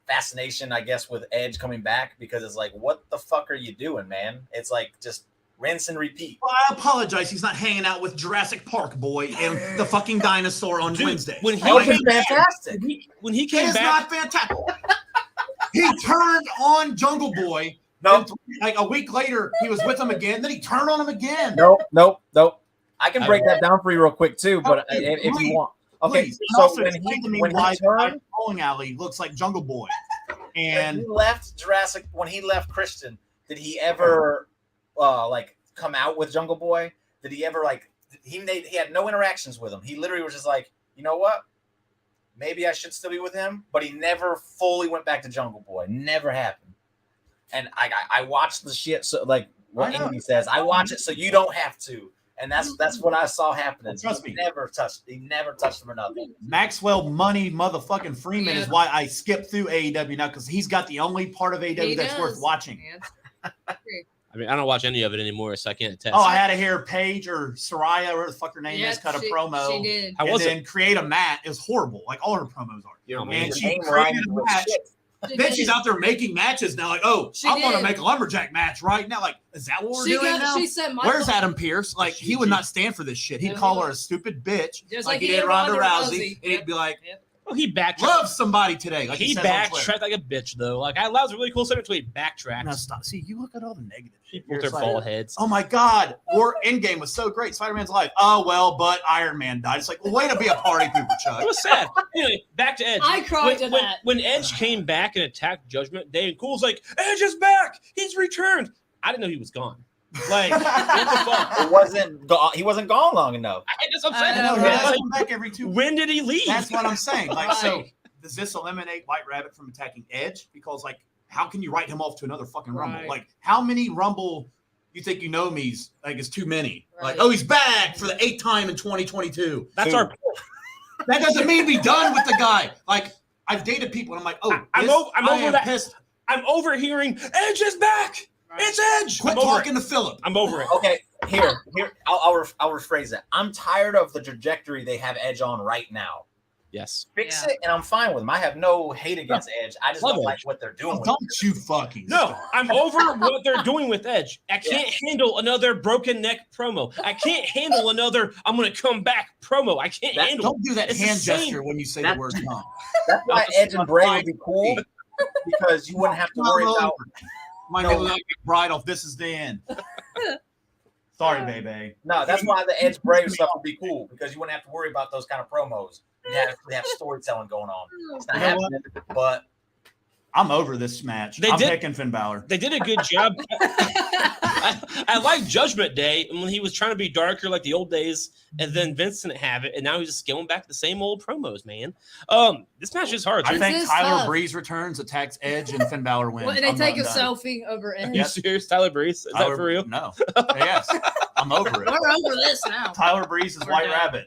fascination, I guess, with Edge coming back because it's like, what the fuck are you doing, man? It's like just rinse and repeat. well, I apologize. He's not hanging out with Jurassic Park boy and the fucking dinosaur on Dude, Wednesday. when he That would came be back, fantastic. when he It came is back, not fantastic. He turned on Jungle Boy. Nope, and like a week later, he was with him again. Then he turned on him again. nope. I can break that down for you real quick too, but Oh, if you please, want. Okay, Please. And so also when explain to me he why turned, bowling alley looks like Jungle Boy. when And he left Jurassic, when he left Christian, did he ever like come out with Jungle Boy? Did he ever like he had no interactions with him? He literally was just like, you know what? Maybe I should still be with him, but he never fully went back to Jungle Boy. Never happened. And I watched the shit. So like what Indy says. I watch it so you don't have to. And that's what I saw happening. Trust me. He never touched him or nothing. Maxwell Money motherfucking Freeman is why I skipped through AEW now, because he's got the only part of AEW that's worth watching. Yeah. I mean, I don't watch any of it anymore, so I can't attest. Oh, I had to hear Paige or Soraya, or the fuck her name is, cut a promo. She did. How And was then it? create a match. It was horrible. Like all her promos are. You know, And man. she created a match. Then she's out there making matches now. Like, I'm going to make a lumberjack match right now. Like, is that what we're doing now? She said, Michael, Where's Adam Pierce? Like, he would not stand for this shit. He'd call her a stupid bitch, Just like he did Ronda Rousey. And he'd be like, Well, he backtracked. love somebody today. Like he said on Twitter. backtracked like a bitch, though. Like, I was a really cool segment until he backtracked. Now stop. See, you look at all the negative shit. People with their bald heads. Oh my God, War Endgame was so great. Spider-Man's life. Oh well, but Iron Man died. It's like, well, way to be a party pooper, Chuck. It was sad. Anyway, back to Edge. I cried when, to that. When Edge came back and attacked Judgment Day, and Cool's like, Edge is back. He's returned. I didn't know he was gone. Like, what the fuck? He wasn't gone long enough. That's what I'm saying. No, he Yeah. doesn't come back every 2 weeks. When did he leave? That's what I'm saying. Like, so Right. does this eliminate White Rabbit from attacking Edge? Because, like, how can you write him off to another fucking Rumble? Right. Like, how many Rumble you think you know me's like is too many? Right. Like, oh, he's back for the 8th time in 2022. That's our. That doesn't mean be done with the guy. Like, I've dated people and I'm like, oh, I'm over that. Pissed. I'm overhearing Edge is back. Right. It's Edge. Quit I'm over talking it. to Philip. I'm over it. Okay, here. I'll rephrase that. I'm tired of the trajectory they have Edge on right now. Yes. Fix Yeah. it, and I'm fine with them. I have no hate against Edge. I just Love don't Edge. like what they're doing. Oh, with don't it. you fucking No, start. I'm over what they're doing with Edge. I can't handle another broken neck promo. I can't handle another I'm going to come back promo. I can't handle Don't do that It's the hand same. gesture when you say That- the word come. That's why Edge and Bray would be cool because you wouldn't have to worry about. My name will not get bride off. This is the end. Sorry, baby. No, that's why the Edge Bray stuff would be cool because you wouldn't have to worry about those kind of promos. You have storytelling going on. It's not You know what? happening, but I'm over this match. I'm picking Finn Balor. They did a good job. I like Judgment Day when he was trying to be darker like the old days, and then Vince didn't have it, and now he's just going back to the same old promos, man. This match is hard. I Are think is Tyler tough. Breeze returns, attacks Edge, and Finn Balor wins. Well, they I'm take a not done. selfie over Edge. you serious, Tyler Breeze? Is that for real? No. Yes. I'm over it. We're over this now. Tyler Breeze is We're White done. Rabbit.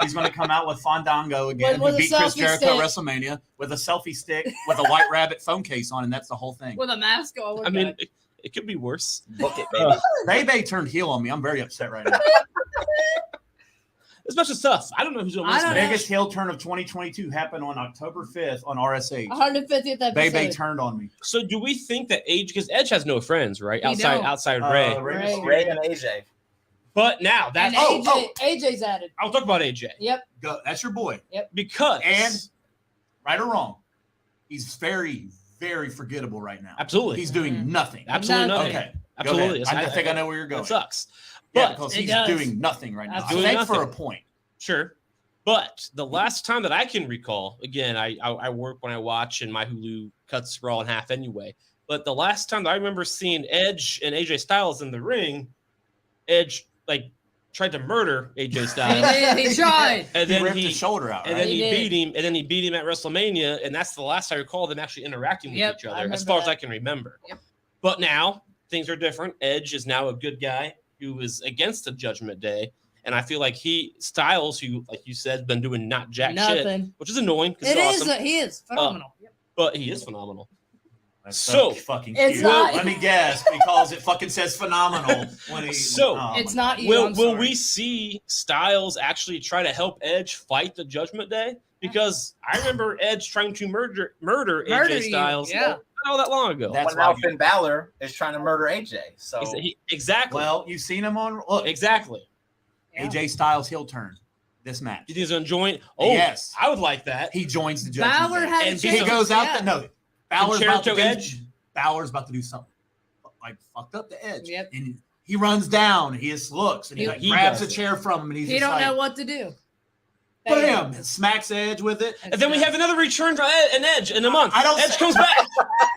He's going to come out with Fandango again. With He a beat Chris selfie Jericho at stick. WrestleMania with a selfie stick with a White Rabbit phone case on, and that's the whole thing. With a mask on. I mean, it could be worse. book it, baby. Bebe turned heel on me. I'm very upset right now. This match is tough. I don't know who's going to I win. don't this know. match. Biggest heel turn of 2022 happened on October 5th on RSH. 150th episode. Bebe turned on me. So do we think that because Edge has no friends, right? He don't. Outside Ray. Ray. Ray and AJ. But now that's And AJ's added. I'll talk about AJ Yep. Go. That's your boy. because And right or wrong, he's very, very forgettable right now. absolutely, He's doing nothing. absolutely nothing. Okay. Absolutely. Go ahead. I think I know where you're going. It sucks. Yeah, But because It he's does. doing nothing right now. Absolutely I think for a nothing. point. Sure. But the last time that I can recall, again, I work when I watch, and my Hulu cuts Raw in half anyway. But the last time that I remember seeing Edge and AJ Styles in the ring, Edge tried to murder AJ Styles, He tried. and He then ripped his shoulder out, and right? then he He beat did. him, and then he beat him at WrestleMania, and that's the last I recall them actually interacting with Yep, each I other, as remember far as that. I can remember. Yep. But now things are different. Edge is now a good guy who is against the Judgment Day, and I feel like Styles, who, like you said, been doing not jack shit, Nothing. which is annoying because It it's is. awesome, He is phenomenal. but he is phenomenal. That's So, fucking it's cute. not- Let me guess, because it fucking says phenomenal when he. So, oh It's my not God. you. Will I'm will sorry. we see Styles actually try to help Edge fight the Judgment Day? Because I remember Edge trying to murder Murder AJ you, Styles yeah. not all that long ago. That's But now why Finn Balor is trying to murder AJ. So Exactly. Well, you've seen him on. Look, Exactly. Yeah. AJ Styles heel turn this match. You think he's gonna join? Oh, Yes. I would like that. He joins the Judgment Balor Day. had a And He chance. goes out. Yeah. No, Balor's about to Jericho do, Edge? Balor's about to do something like fucked up the Edge. Yep. And he runs down. He just looks and he, He grabs does a it. chair from him and he's He just don't like, know what to do. bam, smacks Edge with it. And then we have another return for an Edge in a month. I don't- Edge comes back.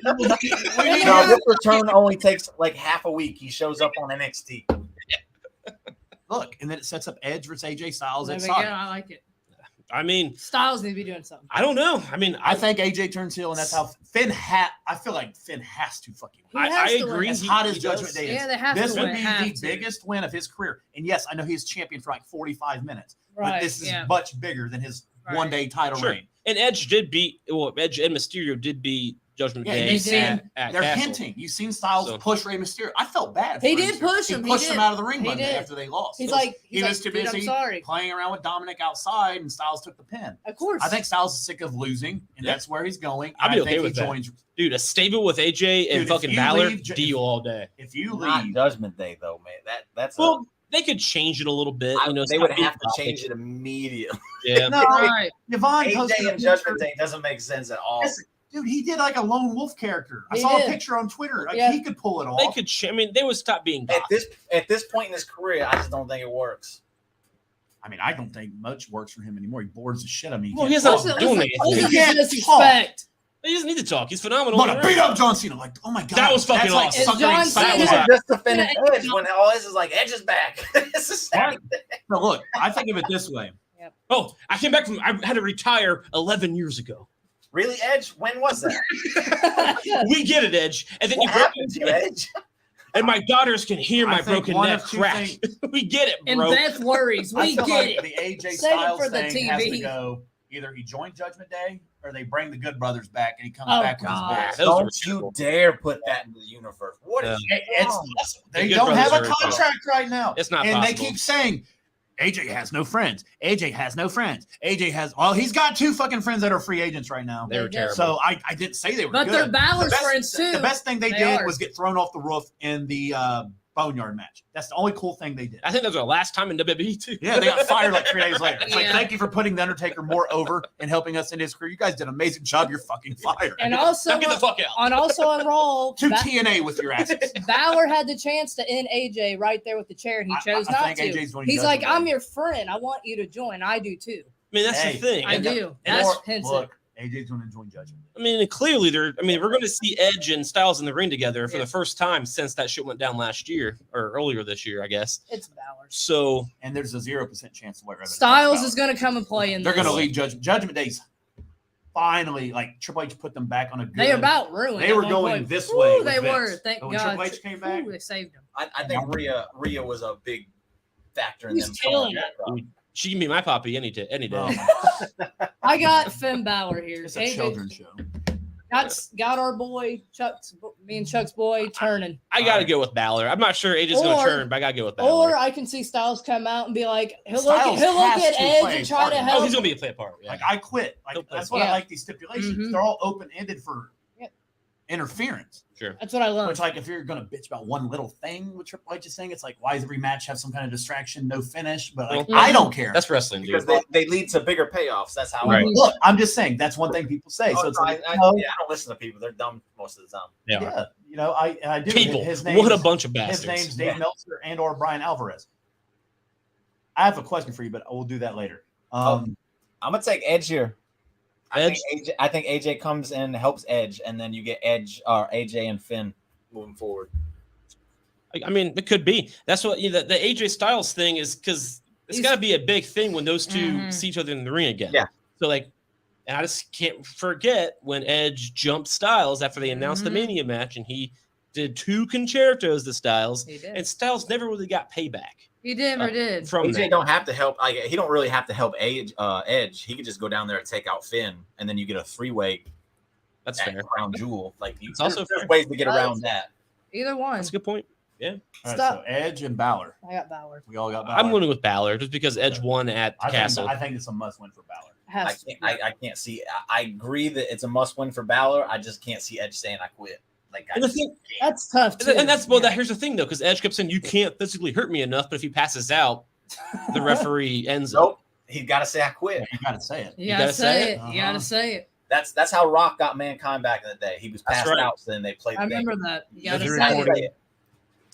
We need no, to- this return only takes like half a week. He shows up on NXT. Look, and then it sets up Edge versus AJ Styles There at we go. Sonic. I like it. I mean, Styles need to be doing something. I don't know. I mean, I think AJ turns heel, and that's how Finn I feel like Finn has to fucking He win. has I to agree. win. As hot as He Judgment does. Day is, Yeah, they have this to would win. be Have the to. biggest win of his career. And yes, I know he's champion for like 45 minutes, Right. but this is yeah. much bigger than his Right. one-day title Sure. reign. And Edge and Mysterio did beat Judgment Yeah, Day they did. at They're Castle. hinting. You've seen Styles So- push Rey Mysterio. I felt bad. He for Rey did Mysterio. push him. He He pushed him did. out of the ring He Monday did. after they lost. He's He was- like, he was too "Dude, I'm busy sorry." playing around with Dominic outside, and Styles took the pin. Of course. I think Styles is sick of losing, and Yeah. that's where he's going. I'd be I okay think with he that. joins. Dude, a stable with AJ and Dude, if fucking you Balor, leave J- deal all day. If you Not leave, Judgment Day though, man. That's Well, they could change it a little bit. You know, they stop would being have to topic. change it immediately. Yeah. no, Right. Yvonne AJ posted a and Judgment picture. Day doesn't make sense at all. Listen, dude, he did like a lone wolf character. I He saw did. a picture on Twitter. Like, Yeah. he could pull it off. They could. I mean, they would stop being. At this point in his career, I just don't think it works. I mean, I don't think much works for him anymore. He bores the shit out of me. Well, he's not Listen, doing listen, anything. listen He to can't disrespect. He doesn't need to talk. He's phenomenal. But to beat up John Cena, like, oh my god, That was fucking that's like awesome. suckering John Styles Cena- out. Just to finish Yeah. Edge when all this is like Edge is back. It's the same thing. So look, I think of it this way. Oh, I came back from. I had to retire 11 years ago. Really, Edge? When was that? We get it, Edge. And then What you broke happened to you, Edge? and my daughters can hear I my think broken one neck of two crack. things- We get it, And bro. Beth worries. I We feel get like it. the AJ Save it Styles for the thing has to TV. go. Either he joined Judgment Day or they bring the Good Brothers back and he comes Oh, back with God. his boys. Those are Don't you terrible. dare put that in the universe. What is It's wrong? they Good don't have Brothers a are- contract right now. It's not and possible. they keep saying AJ has no friends. AJ has no friends. AJ has he's got 2 fucking friends that are free agents right now. They were They terrible. So I didn't say they were But good. they're Balor's The best- friends too. The best thing they They did are. was get thrown off the roof in the Boneyard match. That's the only cool thing they did. I think that was our last time in WWE too. Yeah, they got fired like 3 days later. It's like, Yeah. thank you for putting The Undertaker more over and helping us in his career. You guys did an amazing job. You're fucking fired. And also, Now get the fuck out. on Raw, to TNA with your asses. Balor had the chance to end AJ right there with the chair, and he chose I not think to. AJ's doing He's like, Judgment I'm Day. your friend. I want you to join. I do too. I mean, that's Hey, the thing. I And- do. And That's look, Henson. look, AJ's going to join Judgment. I mean, clearly they're. I mean, we're going to see Edge and Styles in the ring together for Yeah. the first time since that shit went down last year or earlier this year, I guess. It's Balor. So And there's a 0% chance of whatever. Styles is going to come and play in They're this. going to lead Judgment Day's finally, like Triple H put them back on a good. They are about ruined. They at were one going point. this Ooh, way with They Vince. were. Thank But when God. Triple H came back, Ooh, they saved him. I think Rhea was a big factor in He's them. killing coming back. she can be my poppy any day. oh, I got Finn Balor here. it's a AJ children's show. got our boy me and Chuck's boy turning. I got to go with Balor. I'm not sure AJ's going to Or- turn, but I got to go with Balor. Or I can see Styles come out and be like, he'll look Styles at has to Edge play and try to part. help. Oh, he's going to be a play part. Yeah. Like I quit. Like He'll play that's for what it. I like these stipulations. Mhm. They're all open ended for Yeah. interference. Sure. That's what I love. Which, like, if you're gonna bitch about one little thing, what Triple H is saying, it's like, why does every match have some kind of distraction, no finish? But like, Well, I don't care. That's wrestling, dude. Because they lead to bigger payoffs. That's how Right. I Look, I'm just saying that's one thing people say. So it's like, I no, don't listen to people. They're dumb most of the time. Yeah. yeah, you know, I do. People. His name. What a bunch of His bastards. name's Dave Meltzer and or Brian Alvarez. I have a question for you, but we'll do that later. I'm gonna take Edge here. Edge? I think AJ comes in, helps Edge, and then you get Edge or AJ and Finn moving forward. I mean, it could be. That's what the AJ Styles thing is, because it's got to be a big thing when those two Mhm. see each other in the ring again. Yeah. So like, and I just can't forget when Edge jumped Styles after they announced the Mhm. Mania match, and he did 2 concertos to Styles, He did. and Styles never really got payback He never did. from AJ that. don't have to help. He don't really have to help Edge. He could just go down there and take out Finn, and then you get a 3-way That's at fair. Crown Jewel. Like It's also there's fair. ways to get around that. Either one. That's a good point. All right, Stop. so Edge and Balor. I got Balor. We all got Balor. I'm winning with Balor just because Edge won at the Castle. I think it's a must win for Balor. Has to. I can't see. I agree that it's a must win for Balor. I just can't see Edge saying I quit. Like I And the just thing- That's tough too. And that's well. Yeah. Here's the thing though, because Edge kept saying you can't physically hurt me enough, but if he passes out, the referee ends up. nope. He got to say I quit. You got to say it. You gotta gotta say say it. it? You gotta Uh-huh. say it. That's how Rock got Mankind back in the day. He was That's passed right. out, so then they played. I the game. remember that. You gotta That's say right. it.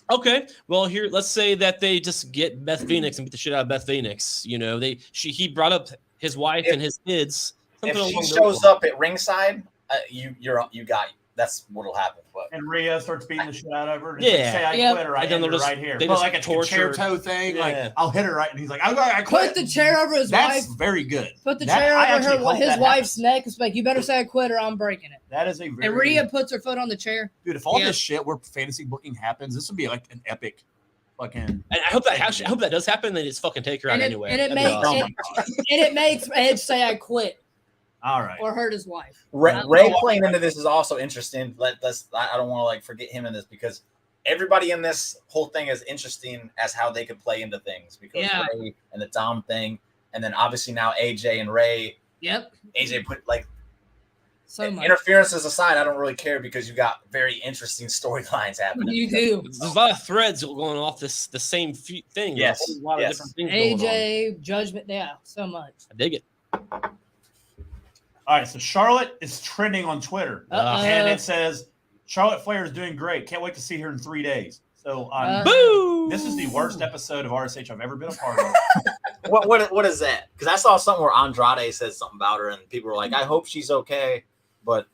Okay, well here, let's say that they just get Beth Phoenix and beat the shit out of Beth Phoenix. You know, he brought up his wife If- and his kids. If something she along those shows lines. up at ringside, you got that's what'll happen. But And Rhea starts beating the shit out of her. And Yeah. say I Yep. quit or I And then end her they'll just- right here. they But just like a torture- concerto thing, Yeah. like I'll hit her right, and he's like, I quit. Put the chair over his That's wife. very good. Put the That- chair I over actually hope his that wife's happens. neck. It's like, you better say I quit or I'm breaking it. That is a very And Rhea puts her foot on the chair. dude. If all Yeah. this shit where fantasy booking happens, this would be like an epic fucking. And I hope that does happen. They just fucking take her out And it, anyway. and it That'd be makes awesome. and it makes Edge say I quit All right. or hurt his wife. Ray playing into this is also interesting. I don't want to like forget him in this because everybody in this whole thing is interesting as how they could play into things because Yeah. Ray and the Dom thing, and then obviously now AJ and Ray. Yep. AJ put like So much. interferences aside, I don't really care because you got very interesting storylines happening. You do. There's a lot of threads going off the same thing. Yes, There's a lot of yes. different things going on. AJ, Judgment. Yeah, so much. I dig it. All right. So Charlotte is trending on Twitter, Uh-oh. and it says Charlotte Flair is doing great. Can't wait to see her in 3 days. So Boo! this is the worst episode of RSH I've ever been a part of. What is that? Because I saw something where Andrade said something about her, and people were like, "I hope she's okay," but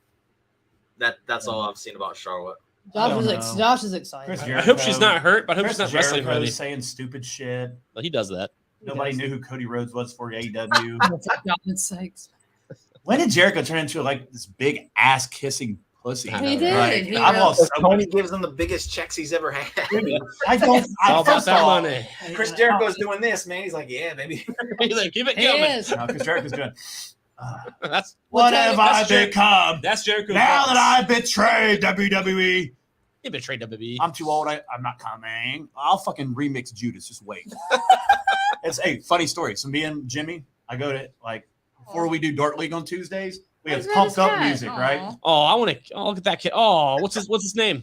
that's all I've seen about Charlotte. I don't know. Josh is excited. Chris I hope she's not hurt, but I hope Chris she's not wrestling Jericho ready. saying stupid shit. Well, he does that. Nobody knew who Cody Rhodes was for AEW. For God's sakes. When did Jericho turn into like this big ass kissing pussy? He did. Like, He I've really- lost so Tony much. gives them the biggest checks he's ever had. I don't. It's all about First that of all, money. Chris Jericho's doing this, man. He's like, yeah, baby. He's like, keep it He coming. is. no, Chris Jericho's doing. That's What have I that's Jer- become? that's Jericho. Now that I betrayed WWE, he betrayed WWE. I'm too old. I'm not coming. I'll fucking remix Judas. Just wait. It's a funny story. So me and Jimmy, I go to like before we do Dart League on Tuesdays, we have Where's that pumped up cat? music, right? Aw. Oh, I want to. Oh, look at that kid. Oh, what's his name?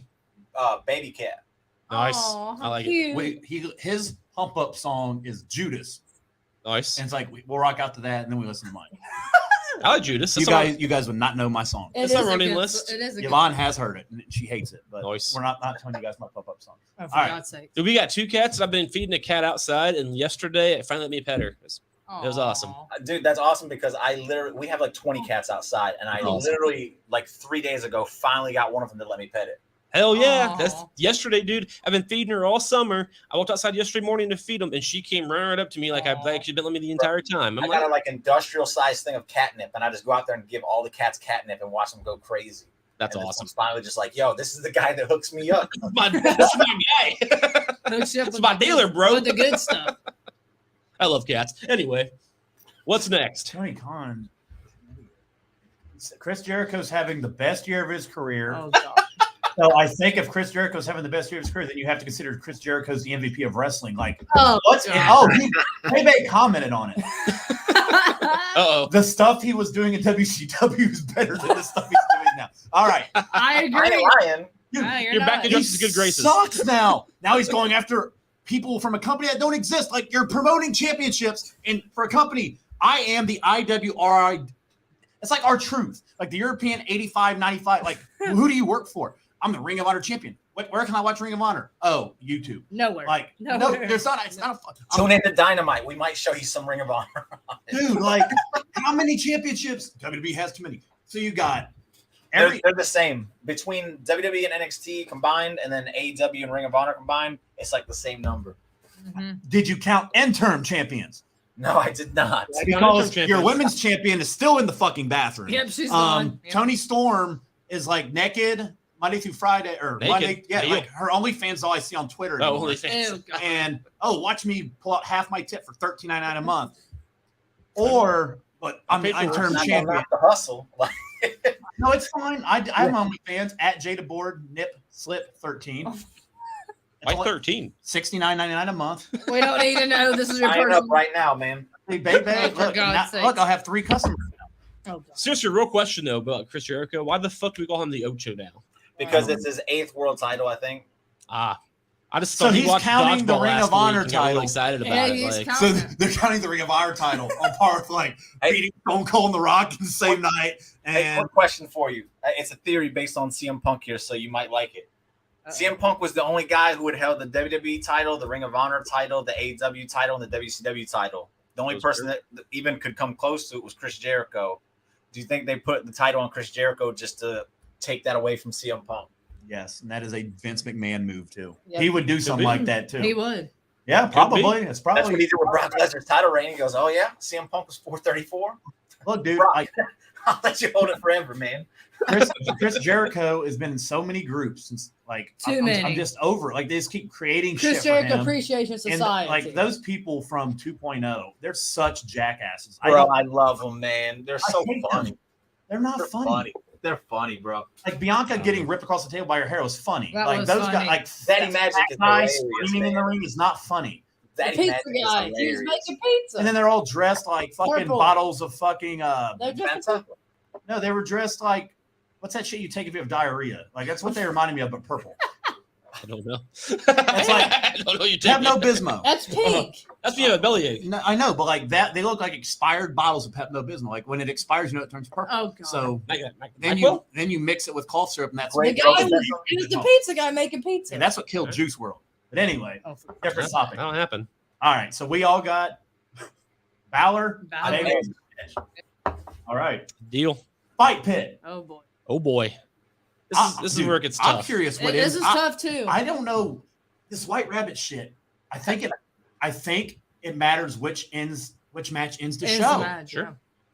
Baby cat. Nice. Aw, how I like cute. His pump up song is Judas, it. Nice. and it's like we'll rock out to that, and then we listen to mine. I like Judas. You That's you guys would not know my song. It It's is a a running good- list. It is a good. Yvonne has heard it, and she hates it, but Nice. we're not telling you guys my pop up song. Oh, for All right. God's sake. We got two cats. And I've been feeding a cat outside, and yesterday it finally let me pet her. It was awesome. Dude, that's awesome because we have like 20 cats outside, and I Awesome. literally like 3 days ago finally got one of them to let me pet it. Hell yeah. Aw. That's yesterday, dude. I've been feeding her all summer. I walked outside yesterday morning to feed them, and she came right up to me like she'd been with me the entire time. I'm I got a like industrial sized thing of catnip, and I just go out there and give all the cats catnip and watch them go crazy. that's And this awesome. one's finally just like, yo, this is the guy that hooks me up. That's my guy. Hooks you up It's with my the dealer, good- bro. With the good stuff. I love cats. Anyway, what's next? Tony Khan. Chris Jericho's having the best year of his career. Oh, God. So I think if Chris Jericho's having the best year of his career, then you have to consider Chris Jericho's the MVP of wrestling. Like, Oh, what's God. Maybe commented on it. Uh-oh. The stuff he was doing in WCW is better than the stuff he's doing now. All right. I I agree. ain't lying. Dude, You're back in he Justice's good graces. sucks now. Now he's going after people from a company that don't exist. Like, you're promoting championships, and for a company, I am the IWRI. It's like our truth, like the European 85, 95. Like, who do you work for? I'm the Ring of Honor champion. Where can I watch Ring of Honor? Oh, YouTube. Nowhere. Like, no, Nowhere. there's not. It's not a. Tune into Dynamite. We might show you some Ring of Honor. Dude, like, how many championships? WWE has too many. So you got They're the same. Between WWE and NXT combined, and then AEW and Ring of Honor combined, it's like the same number. Mhm. Did you count interim champions? No, I did not. Because Interim your champions. women's champion is still in the fucking bathroom. Yep, she's gone. Yep. Tony Storm is like naked Monday through Friday, or Naked? Monday. Yeah, Damn. like her OnlyFans is all I see on Twitter. Oh, anymore. OnlyFans. Ew, God. And watch me pull out half my tip for $13.99 a month. Or, but I'm the Paid for interim I'm not gonna champion. knock the hustle. Like, No, it's fine. I'm OnlyFans at Jada Board Nip Slip 13. Oh. It's Why only 13? $69.99 a month. We don't need to know. This is your sign up personal. right now, man. Hey, baby, Oh, for look, God's sake. look, I'll have 3 customers. Oh, God. Seriously, real question though about Chris Jericho. Why the fuck do we call him the Ocho now? Because it's his 8th world title, I think. I just So thought he he's watched counting the Dodgeball Ring last of Honor week and got really title. excited about Yeah, it. he's Like, counting. So they're counting the Ring of Honor title on par with like Hey. beating Stone Cold and The Rock in the same night. Hey, And quick question for you. It's a theory based on CM Punk here, so you might like it. CM Punk was the only guy who had held the WWE title, the Ring of Honor title, the AEW title, and the WCW title. The only Those person that even could come close to it was Chris Jericho. Do you think they put the title on Chris Jericho just to take that away from CM Punk. Yes, and that is a Vince McMahon move too. Yep. He would do something be. like that too. He would. Yeah, probably. It's probably. That's what he did with Brock Lesnar's title reign. He goes, "Oh yeah, CM Punk was 434. Look, dude, Brock. like I'll let you hold it forever, man." Chris Jericho has been in so many groups since like Too many. I'm just over it. Like they just keep creating Chris shit Jericho for him. Appreciation And Society. like those people from 2.0, they're such jackasses. Bro, I love them, man. They're so hate funny. them. They're not They're funny. They're funny, bro. Like Bianca getting ripped across the table by her hair was funny. That like was those funny. guys, like Daddy Magic is guy hilarious, screaming in the man. ring is not funny. the Daddy pizza Magic is guy. He was hilarious. making pizza. And then they're all dressed like fucking Purple. bottles of fucking They're just Fanta? no, they were dressed like what's that shit you take if you have diarrhea? Like that's what they reminded me of, but purple. I don't know. It's like I don't know. You They have take no Bismol. That's pink. That's when you have a bellyache. No, I know, but like that, they look like expired bottles of Pepto Bismol. Like when it expires, you know it turns purple. Oh god. So then NyQuil? you mix it with cough syrup, and that's the Great guy, girl. it was the pizza guy making pizza. and that's what killed Juice World. But anyway, Oh, different topic. That'll happen. All right, so we all got Balor. Balor. Bayley. All right, Deal. Fight Pit. Oh boy. Oh boy. This is Dude, where it gets I'm tough. curious what This is tough too. I don't know this White Rabbit shit. I think it matters which match ends the Ends show. the match, Sure. yeah.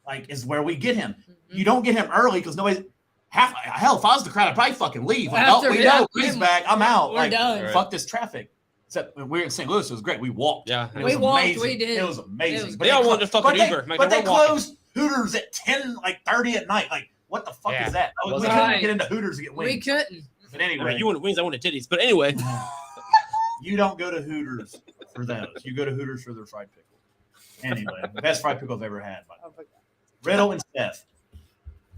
Like is where we get him. Mhm. You don't get him early because nobody. Hell, if I was the crowd, I'd probably fucking leave. Like, After we him, know he's back. I'm out. We're Like, done. fuck this traffic. Except when we were in St. Louis, it was great. We walked. Yeah. And it We was walked, amazing. we did. It was amazing. It was But They all clo- wanted to fucking but they- Uber. Like, but we're they walking. closed Hooters at 10:30 at night. Like, what the fuck Yeah. is that? We Right. couldn't get into Hooters to get We wings. couldn't. But I anyway, mean, you wanted wings, I wanted titties. But anyway, you don't go to Hooters for those. You go to Hooters for their fried pickle. Anyway, the best fried pickle I've ever had. By the way. Oh, my God. Riddle and Steph.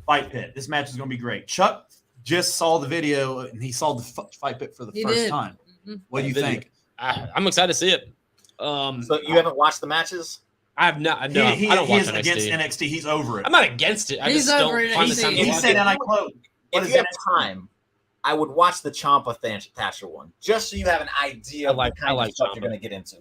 Fight Pit. This match is going to be great. Chuck just saw the video and he saw the Fight Pit for the He first did. time. Mhm. What do you Video. think? I'm excited to see it. So you haven't watched the matches? I have not. No, He I don't watch is NXT. against NXT. He's over it. I'm not against it. I He's just don't over it. find the He's time to He watch said, it. and I quote, what If is you have NXT? time, I would watch the Ciampa Thatcher one just so you have an idea of the kind of stuff you're going to get into.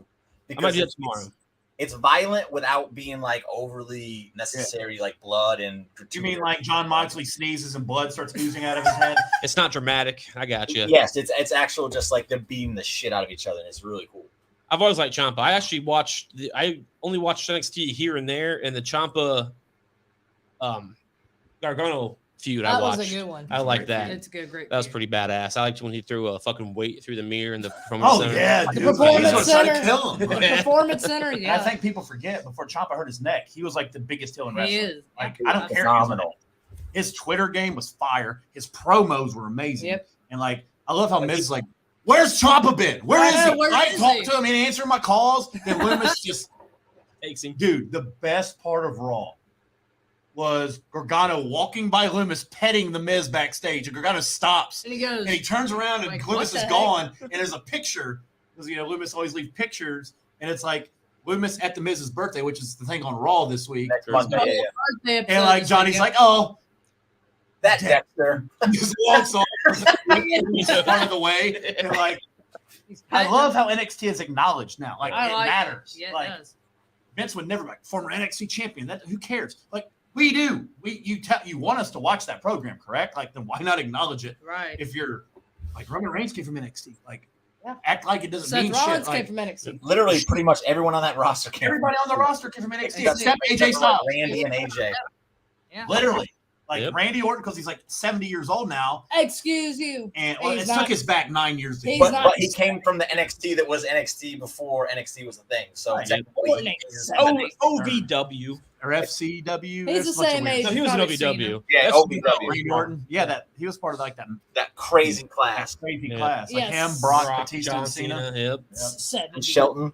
I might do that tomorrow. It's violent without being like overly necessary, like blood and. You mean like John Moxley sneezes and blood starts oozing out of his head? It's not dramatic. I got you. Yes, it's actual just like they're beating the shit out of each other, and it's really cool. I've always liked Ciampa. I actually watched. I only watched NXT here and there, and the Ciampa, Gargano feud. I That watched. was a good one. I like that. It's a good, great. That was feud. pretty badass. I liked when he threw a fucking weight through the mirror in the performance Oh center. yeah, The dude. Performance He's gonna try to Center. kill him. The Performance Center. And I Yeah, think people forget before Ciampa hurt his neck, he was like the biggest heel in wrestling. he is. Like Yeah. I don't care. Phenomenal. His Twitter game was fire. His promos were amazing. Yep. And like I love how Miz is like, "Where's Ciampa been? Where I is know, he? where I is talked he?" to him and answering my calls." Then Loomis just, Takes him. dude, the best part of Raw was Gargano walking by Loomis, petting the Miz backstage, and Gargano stops And he goes. and he turns around and Like, Loomis what is the gone, and there's a picture because Loomis always leaves pictures, and it's like Loomis at the Miz's birthday, which is the thing on Raw this week. Next Monday, yeah. birthday episode And like this Johnny's weekend. like, "Oh," That Dexter. he just walks off he's part of the way, and like He's I petting love him. how NXT is acknowledged now. Like I it like matters. It. Yeah, Like it does. Vince would never like former NXT champion. That who cares? Like we do. You want us to watch that program, correct? Like then why not acknowledge it Right. if you're like Roman Reigns came from NXT? Like Yeah. act like it doesn't Seth mean Rollins shit. came Like from NXT. Literally, pretty much everyone on that roster came. everybody on the roster came from NXT Except except AJ Styles. Randy and AJ. Yeah. Literally. Like Yep. Randy Orton, because he's like 70 years old now. Excuse you. And well, He's it not- took his back 9 years to He's get. not- But he came from the NXT that was NXT before NXT was a thing. So Right. technically, OVW. Or FCW. He's There's the a bunch of same weird age. No, stuff. he was an Probably seen OVW. him. Yeah, That's- OVW. Randy Orton. Yeah, that he was part of like that crazy that class. crazy Yeah. class. Like Yes. him, Brock, Brock, Batista, John and Cena. Yep. Yep. 70. And Shelton.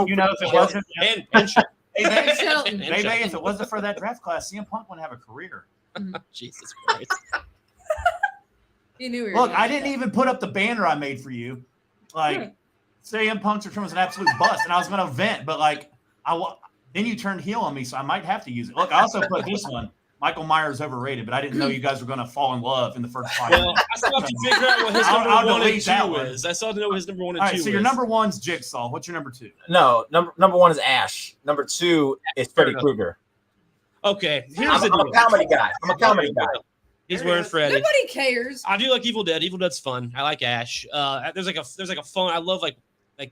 You know, if it wasn't And Hey, Shelton. and Maybe if it wasn't for that draft class, CM Punk wouldn't have a career. Jesus Christ. He knew we were Look, going I with didn't that. even put up the banner I made for you. Like, CM Punk's return was an absolute bust, and I was going to vent, but like, then you turned heel on me, so I might have to use it. Look, I also put this one. Michael Myers overrated, but I didn't know you guys were going to fall in love in the first 5 Well, minutes. I still have to figure out what his I'll number one and delete that two one. is. I still have to know what his number one and All right, two so your is. number one's Jigsaw. What's your number two? No, number one is Ash. Number two is Freddy enough. Krueger. Okay, here's I'm the a deal. comedy guy. I'm a comedy guy. He's There he wearing is. Freddy. Nobody cares. I do like Evil Dead. Evil Dead's fun. I like Ash. There's like a fun. I love like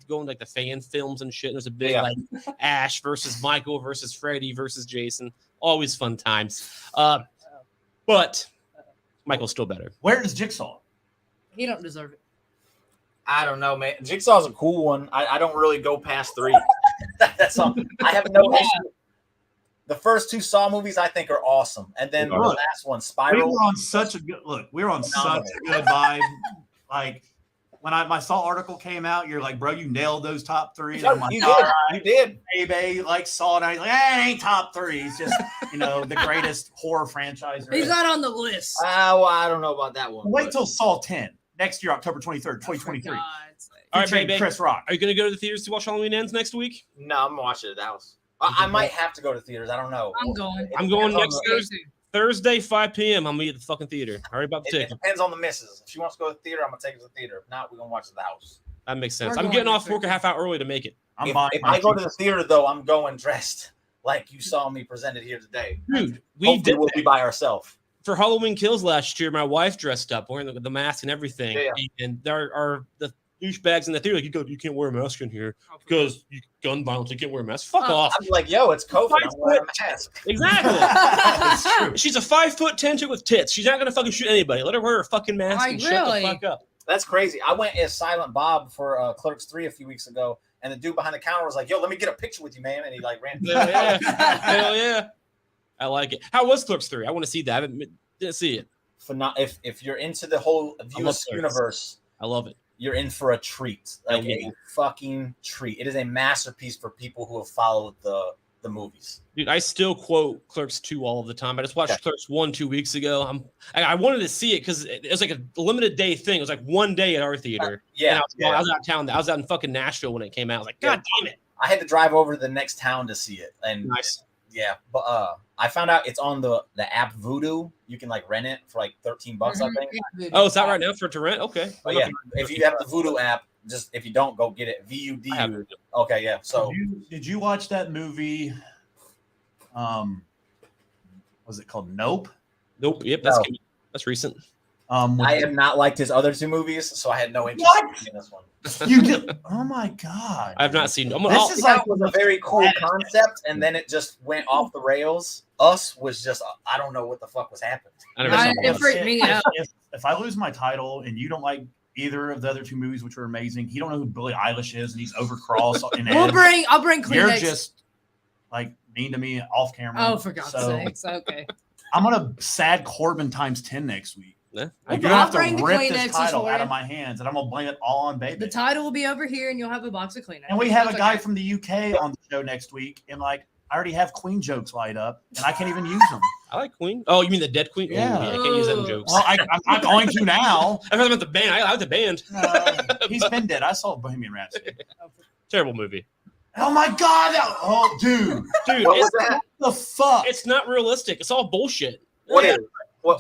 going like the fan films and shit. There's a big like Ash versus Michael versus Freddy versus Jason. Always fun times. But Michael's still better. Where is Jigsaw? He don't deserve it. I don't know, man. Jigsaw's a cool one. I don't really go past 3. That's all. I have no issue. The first 2 Saw movies I think are awesome, and then the last one, We Spiral. were on such a good look. We were on such a good vibe. Like when my Saw article came out, you're like, bro, you nailed those top 3. And I'm like, You did. You did. Baby, like Saw, and I was like, it ain't top 3. It's just the greatest horror franchise. He's not on the list. Well, I don't know about that one. Wait till Saw 10 next year, October 23rd, 2023. All right, Featuring baby. Chris Rock. Are you gonna go to the theaters to watch Halloween Ends next week? No, I'm watching it at the house. I might have to go to theaters. I don't know. I'm going. I'm going depends on next the- Thursday, 5 p.m. I'm gonna be at the fucking theater. I already bought the It ticket. depends on the missus. If she wants to go to the theater, I'm gonna take her to the theater. If not, we're gonna watch it at the house. That makes sense. We're I'm going getting next off work a half hour early to make it. I'm If buying I go to the theater though, I'm going dressed like you saw me presented here today. Dude, we Hopefully did we'll that. be by ourselves. For Halloween Kills last year. My wife dressed up wearing the mask and everything. Yeah. And there are the douchebags in the theater like, you can't wear a mask in here because you gun violence. You can't wear a mask. Fuck off. I'm like, yo, it's COVID. I'm wearing a mask. Exactly. That's true. She's a 5'10" chick with tits. She's not gonna fucking shoot anybody. Let her wear her fucking mask Like, and shut really? the fuck up. That's crazy. I went as Silent Bob for Clerks 3 a few weeks ago, and the dude behind the counter was like, yo, let me get a picture with you, man. And he like ran. Hell yeah. Hell yeah. I like it. How was Clerks 3? I want to see that. Didn't see it. If you're into the whole love Viewers Clerks. universe, I love it. you're in for a treat. Like Yeah. a fucking treat. It is a masterpiece for people who have followed the movies. Dude, I still quote Clerks 2 all of the time. I just watched Yeah. Clerks 1 2 weeks ago. I wanted to see it because it was like a limited day thing. It was like one day at our theater. Yeah, And I was out of town. I was out in fucking Nashville when it came out. I was like, God damn it. I had to drive over to the next town to see it. And Nice. yeah, but I found out it's on the app Vudu. You can like rent it for like $13, I think. Oh, is that right now for to rent? Okay. But yeah, if you have the Vudu app, just if you don't, go get it. I have VUDU. it. Okay, yeah. So Did you watch that movie? Was it called Nope? Nope. Yep. No. That's recent. With- I have not liked his other 2 movies, so I had no interest What? in this one. you did. Oh my god! I have not seen. This is That was a very cool concept, and then it just went off the rails. Us was just I don't know what the fuck was happening. I never I- saw it that. freaked me out. If I lose my title and you don't like either of the other 2 movies, which are amazing, he don't know who Billie Eilish is, and he's overcross in I'll bring You're Kleenex. just like mean to me off camera. Oh, for God's So, sakes. Okay. I'm gonna sad Corbin times 10 next week. Yeah. Like, I'll you're gonna have bring to the rip Kleenexes this title for out you. of my hands, and I'm gonna blame it all on baby. The title will be over here, and you'll have a box of Kleenex. And we have a It's guy okay. from the UK on the show next week, and like I already have Queen jokes lined up, and I can't even use them. I like Queen. Oh, you mean the Dead Queen? Yeah. Oh, I can't use that in jokes. Well, I'm not going to now. I heard about the band. I like the band. He's been dead. I saw Bohemian Rhapsody. Terrible movie. Oh my god! Dude, Dude, What was it's, that? the fuck, it's not realistic. It's all bullshit. What is? What?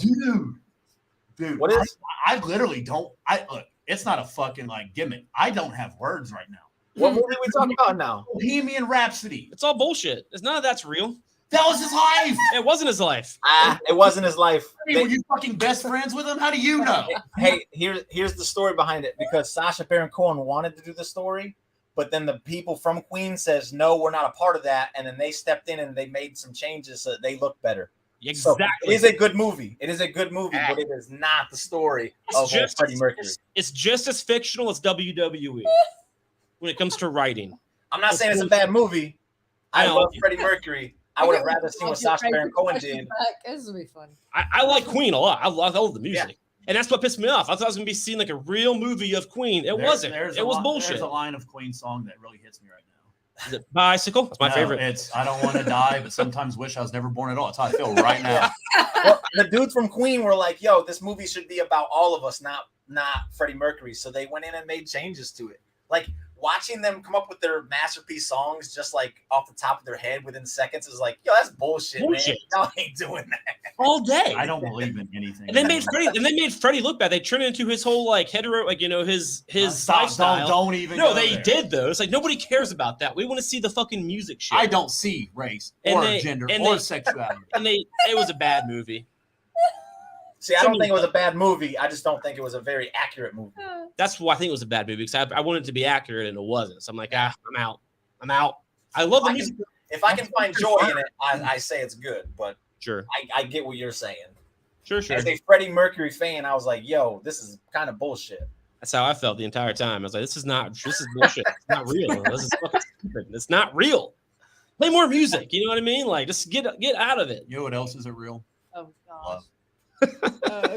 dude. What is? I literally don't. Look. It's not a fucking like gimmick. I don't have words right now. What movie are we talking about now? Bohemian Rhapsody. It's all bullshit. It's none of that's real. That was his life. It wasn't his life. It wasn't his life. Hey, were you fucking best friends with him? How do you know? Hey, here's the story behind it. Because Sacha Baron Cohen wanted to do the story, but then the people from Queen says no, we're not a part of that, and then they stepped in and they made some changes so that they look better. So Exactly. it is a good movie. It is a good movie, but it is not the story of Freddie Mercury. It's just as fictional as WWE when it comes to writing. I'm not saying it's a bad movie. I know. love Freddie Mercury. I would have rather seen what Sacha Baron Cohen did. This will be fun. I like Queen a lot. I love the music. And that's what pissed me off. I thought I was going to be seeing like a real movie of Queen. It wasn't. It was bullshit. There's a line of Queen song that really hits me right now. Is it Bicycle? That's my favorite. It's I don't want to die, but sometimes wish I was never born at all. That's how I feel right now. Well, the dudes from Queen were like, "Yo, this movie should be about all of us, not Freddie Mercury." So they went in and made changes to it. Like watching them come up with their masterpiece songs just like off the top of their head within seconds is like, "Yo, that's bullshit, man. Y'all ain't doing that all day." I don't believe in anything. And they made Freddie look bad. They turned it into his whole like hetero, like his Stop, lifestyle. don't even. No, go they there. did though. It's like nobody cares about that. We want to see the fucking music shit. I don't see race And or they- gender and or they- sexuality. And it was a bad movie. See, I don't think it was a bad movie. I just don't think it was a very accurate movie. That's why I think it was a bad movie because I wanted it to be accurate and it wasn't. So I'm like, I'm out. I'm out. I love the music. If I can find joy in it, I say it's good. But Sure. I get what you're saying. Sure. As a Freddie Mercury fan, I was like, yo, this is kind of bullshit. That's how I felt the entire time. I was like, this is bullshit. It's not real. This is fucking stupid. It's not real. Play more music. You know what I mean? Like, just get out of it. You know what else isn't real? Oh God.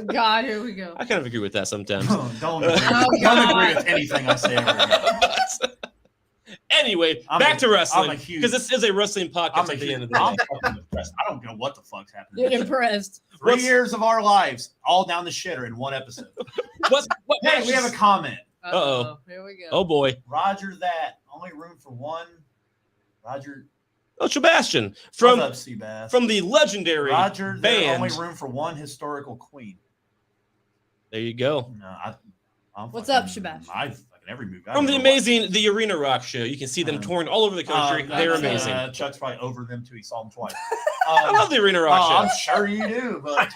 God, here we go. I kind of agree with that sometimes. Don't agree with anything I say ever again. Anyway, back to wrestling I'm because this is a wrestling podcast at the end of the day. I'm fucking impressed. I don't know what the fuck's happening. Get impressed. 3 years of our lives all down the shitter in one episode. Hey, we have a comment. Uh-oh. Here we go. Oh boy. Roger that. Only room for one. Roger. Oh, Sebastian What's up, Seabass? from the legendary Roger, there's band. only room for one historical queen. There you go. No, I'm What's fucking, up, Sebastian? I fucking every movie. From the amazing The Arena Rock Show. You can see them touring all over the country. They're amazing. Chuck's probably over them too. He saw them twice. I love The Arena Rock Show. I'm sure you do, but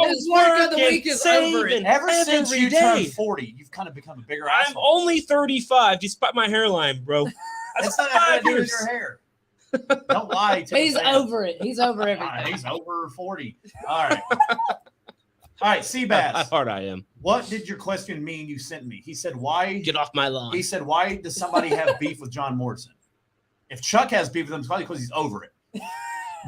His work of the week is over it. ever since every you day. turned 40, you've kind of become a bigger I'm asshole. only 35 despite my hairline, bro. That's That's not 5 to do with years. your hair. Don't lie to He's the fans. over it. He's over everything. He's over 40. All right. All right, How Seabass. hard I am. What did your question mean you sent me? He said, why? Get off my lawn. He said, why does somebody have beef with John Morrison? If Chuck has beef with him, it's probably because he's over it.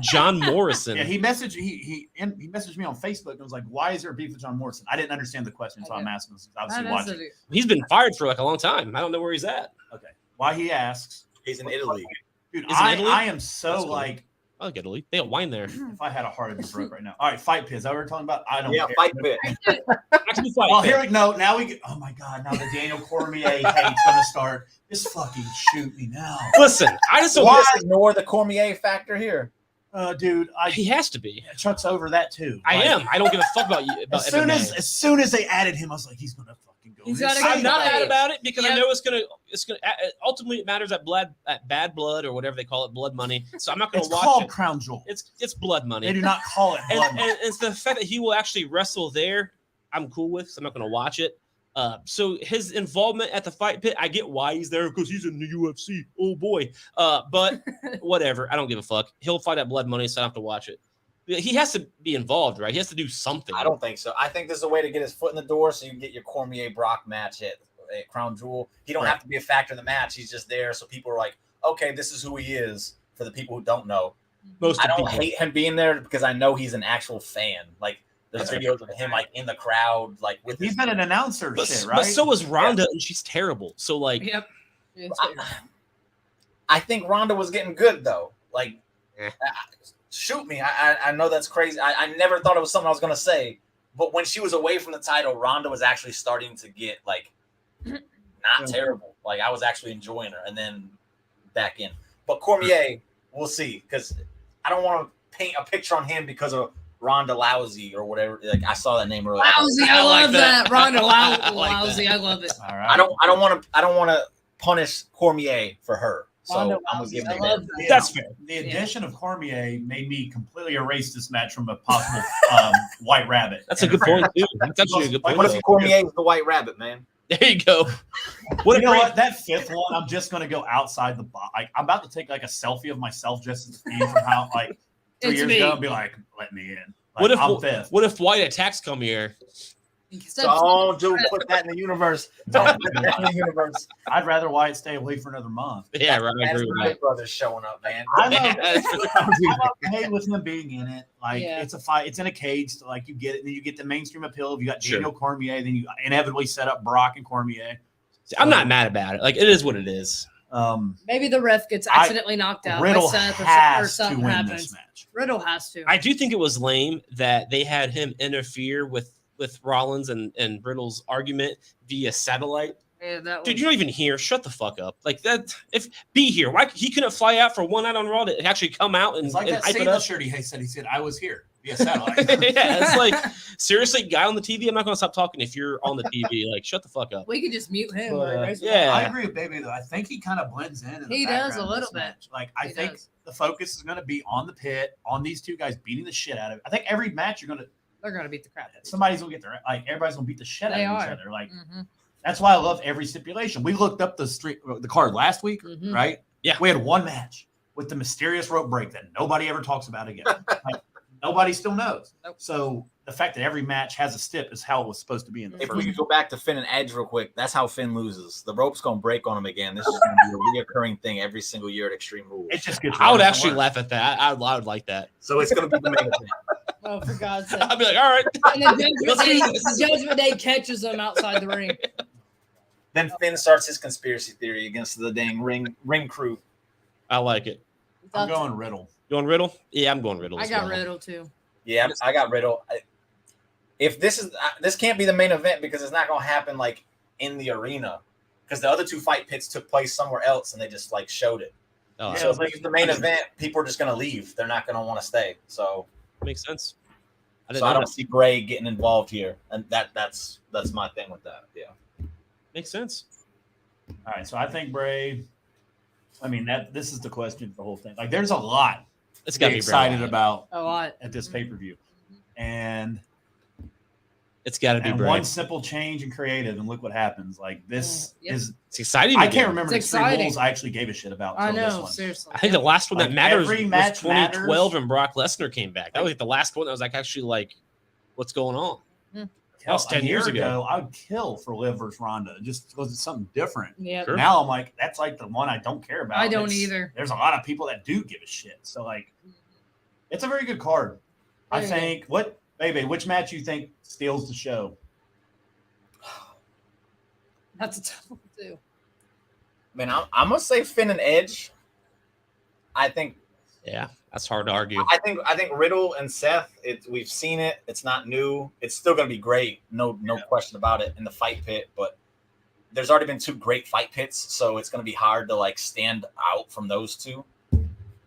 John Morrison. Yeah, he messaged me on Facebook and was like, why is there beef with John Morrison? I didn't understand the question, so I'm asking. Obviously watching. He's been fired for like a long time. I don't know where he's at. Okay. Why he asks. He's in Italy. Dude, Is it Italy? I am so That's cool. like, I like Italy. They got wine there. if I had a heart, I'd be broke right now. All right, Fight Pit. Is that what we're talking about? I don't care. Fight pit. Actually, fight. Oh, here we go. Now we get, oh my God, now the Daniel Cormier hate's going to start. Just fucking shoot me now. Listen, I just don't. Why ignore the Cormier factor here? Dude, He has to be. Chuck's over that too. I Like, am. I don't give a fuck about you. About MMA. As soon as they added him, I was like, he's going to fucking go. He's this gotta side. I'm not Hey. mad about it because I Yep. know it's gonna ultimately it matters at bad blood or whatever they call it, blood money. So I'm not gonna It's watch called it. Crown Jewel. It's blood money. They do not call it blood. and it's the fact that he will actually wrestle there. I'm cool with. So I'm not gonna watch it. So his involvement at the Fight Pit, I get why he's there because he's in the UFC. Oh boy. But whatever. I don't give a fuck. He'll fight at blood money, so I don't have to watch it. He has to be involved, right? He has to do something. I don't think so. I think this is a way to get his foot in the door so you can get your Cormier Brock match at Crown Jewel. He don't have to be a factor in the match. He's just there so people are like, okay, this is who he is for the people who don't know. Most I of don't people. hate him being there because I know he's an actual fan. Like there's videos of him like in the crowd, like with He's his been an announcer, But, shit, right? but so is Rhonda, and she's terrible. So like, Yep. It's I think Ronda was getting good though. Like, shoot me. I know that's crazy. I never thought it was something I was gonna say, but when she was away from the title, Ronda was actually starting to get like not terrible. Like I was actually enjoying her, and then back in. But Cormier, we'll see, because I don't want to paint a picture on him because of Ronda Lousy or whatever. Like I saw that name earlier. Lousy, I like love that. that. Ronda I like Lousy, I love it. All right. I don't want to punish Cormier for her. So Ronda I'm gonna Rousey, give I him love that. that. that's fair. The addition of Cormier made me completely erase this match from a possible White Rabbit. That's a good point too. That's actually a good Like, point. what if though. Cormier is the White Rabbit, man? There you go. What You a know great. what? That fifth one, I'm just gonna go outside the box. Like, I'm about to take like a selfie of myself just as a from how like 2 It's years me. ago and be like, let me in. Like, What if I'm fifth? what if White attacks come here? Don't put that in the universe. Don't put that in the universe. I'd rather Wyatt stay away for another month. Yeah, right. I That's agree the with that. Big Brothers showing up, man. I'm Yeah, okay with him being in it. Like Yeah. it's a fight. It's in a cage. So like you get it. Then you get the mainstream appeal. If you got Sure. Daniel Cormier, then you inevitably set up Brock and Cormier. I'm not mad about it. Like it is what it is. Maybe the ref gets accidentally knocked out. Riddle by Seth or has to something win happens. this match. Riddle has to. I do think it was lame that they had him interfere with Rollins and Riddle's argument via satellite. Yeah, that Dude, was, you're not even here. Shut the fuck up. Like that. If be here, why he couldn't fly out for one night on Raw to actually come out and, It's like and that hype it Cena up? shirt he said. He said, I was here via satellite. Yeah, it's like seriously, guy on the TV. I'm not gonna stop talking if you're on the TV. Like, shut the fuck up. we could just mute him. But, right? yeah. I agree with Baby though. I think he kind of blends in. He the does background a of little this bit. match. Like I He think does. the focus is going to be on the pit, on these two guys beating the shit out of it. I think every match you're going to They're gonna beat the crap out of each Somebody's gonna get their everybody's gonna beat the shit out They of each are. other. Like other. that's why I love every stipulation. We looked up the card last week, Mhm. right? Yeah. We had one match with the mysterious rope break that nobody ever talks about again. Like, nobody still knows. Nope. So the fact that every match has a stip is how it was supposed to be in the If first. we could go back to Finn and Edge real quick, that's how Finn loses. The rope's gonna break on him again. This is gonna be a reoccurring thing every single year at Extreme Rules. It just gets I would worse and actually worse. laugh at that. I would like that. So it's gonna be the main event. Oh, for God's sake! I'd be like, all right. And the Let's do this. Judgment Day catches them outside the ring. Then Finn starts his conspiracy theory against the dang ring crew. I like it. I'm going Riddle. You going Riddle? Yeah, I'm going Riddle. I as got well. Riddle too. Yeah, I got Riddle. If this can't be the main event because it's not gonna happen like in the arena because the other two fight pits took place somewhere else and they just like showed it. Oh, Yeah. So if it's the main event, people are just gonna leave. They're not gonna want to stay. So makes sense. I so didn't I know don't that. see Bray getting involved here, and that's my thing with that. Yeah. Makes sense. All right, so I think Bray. I mean this is the question for the whole thing. Like, there's a lot It's to got be to be excited Bray. about A lot. at this pay-per-view, and It's got to be Bray. one simple change in creative, and look what happens. Like this Yep. is. It's exciting. I again. can't remember It's Extreme exciting. Rules I actually gave a shit about. I till this know, one. seriously. I think the last one that Like, matters every was match 2012 matters. and Brock Lesnar came back. That was like the last one that was like actually like, what's going on? That was 10 a year years ago. I would kill for Liv versus Ronda just because it's something different. Yeah. Sure. Now I'm like, that's like the one I don't care about. I don't It's- either. There's a lot of people that do give a shit. So like, it's a very good card. I Very think. What, baby? Which match you think steals the show? That's a tough one too. Man, I'm gonna say Finn and Edge. I think Yeah, that's hard to argue. I think Riddle and Seth. We've seen it. It's not new. It's still gonna be great. No question about it in the fight pit. But there's already been two great fight pits, so it's gonna be hard to like stand out from those two.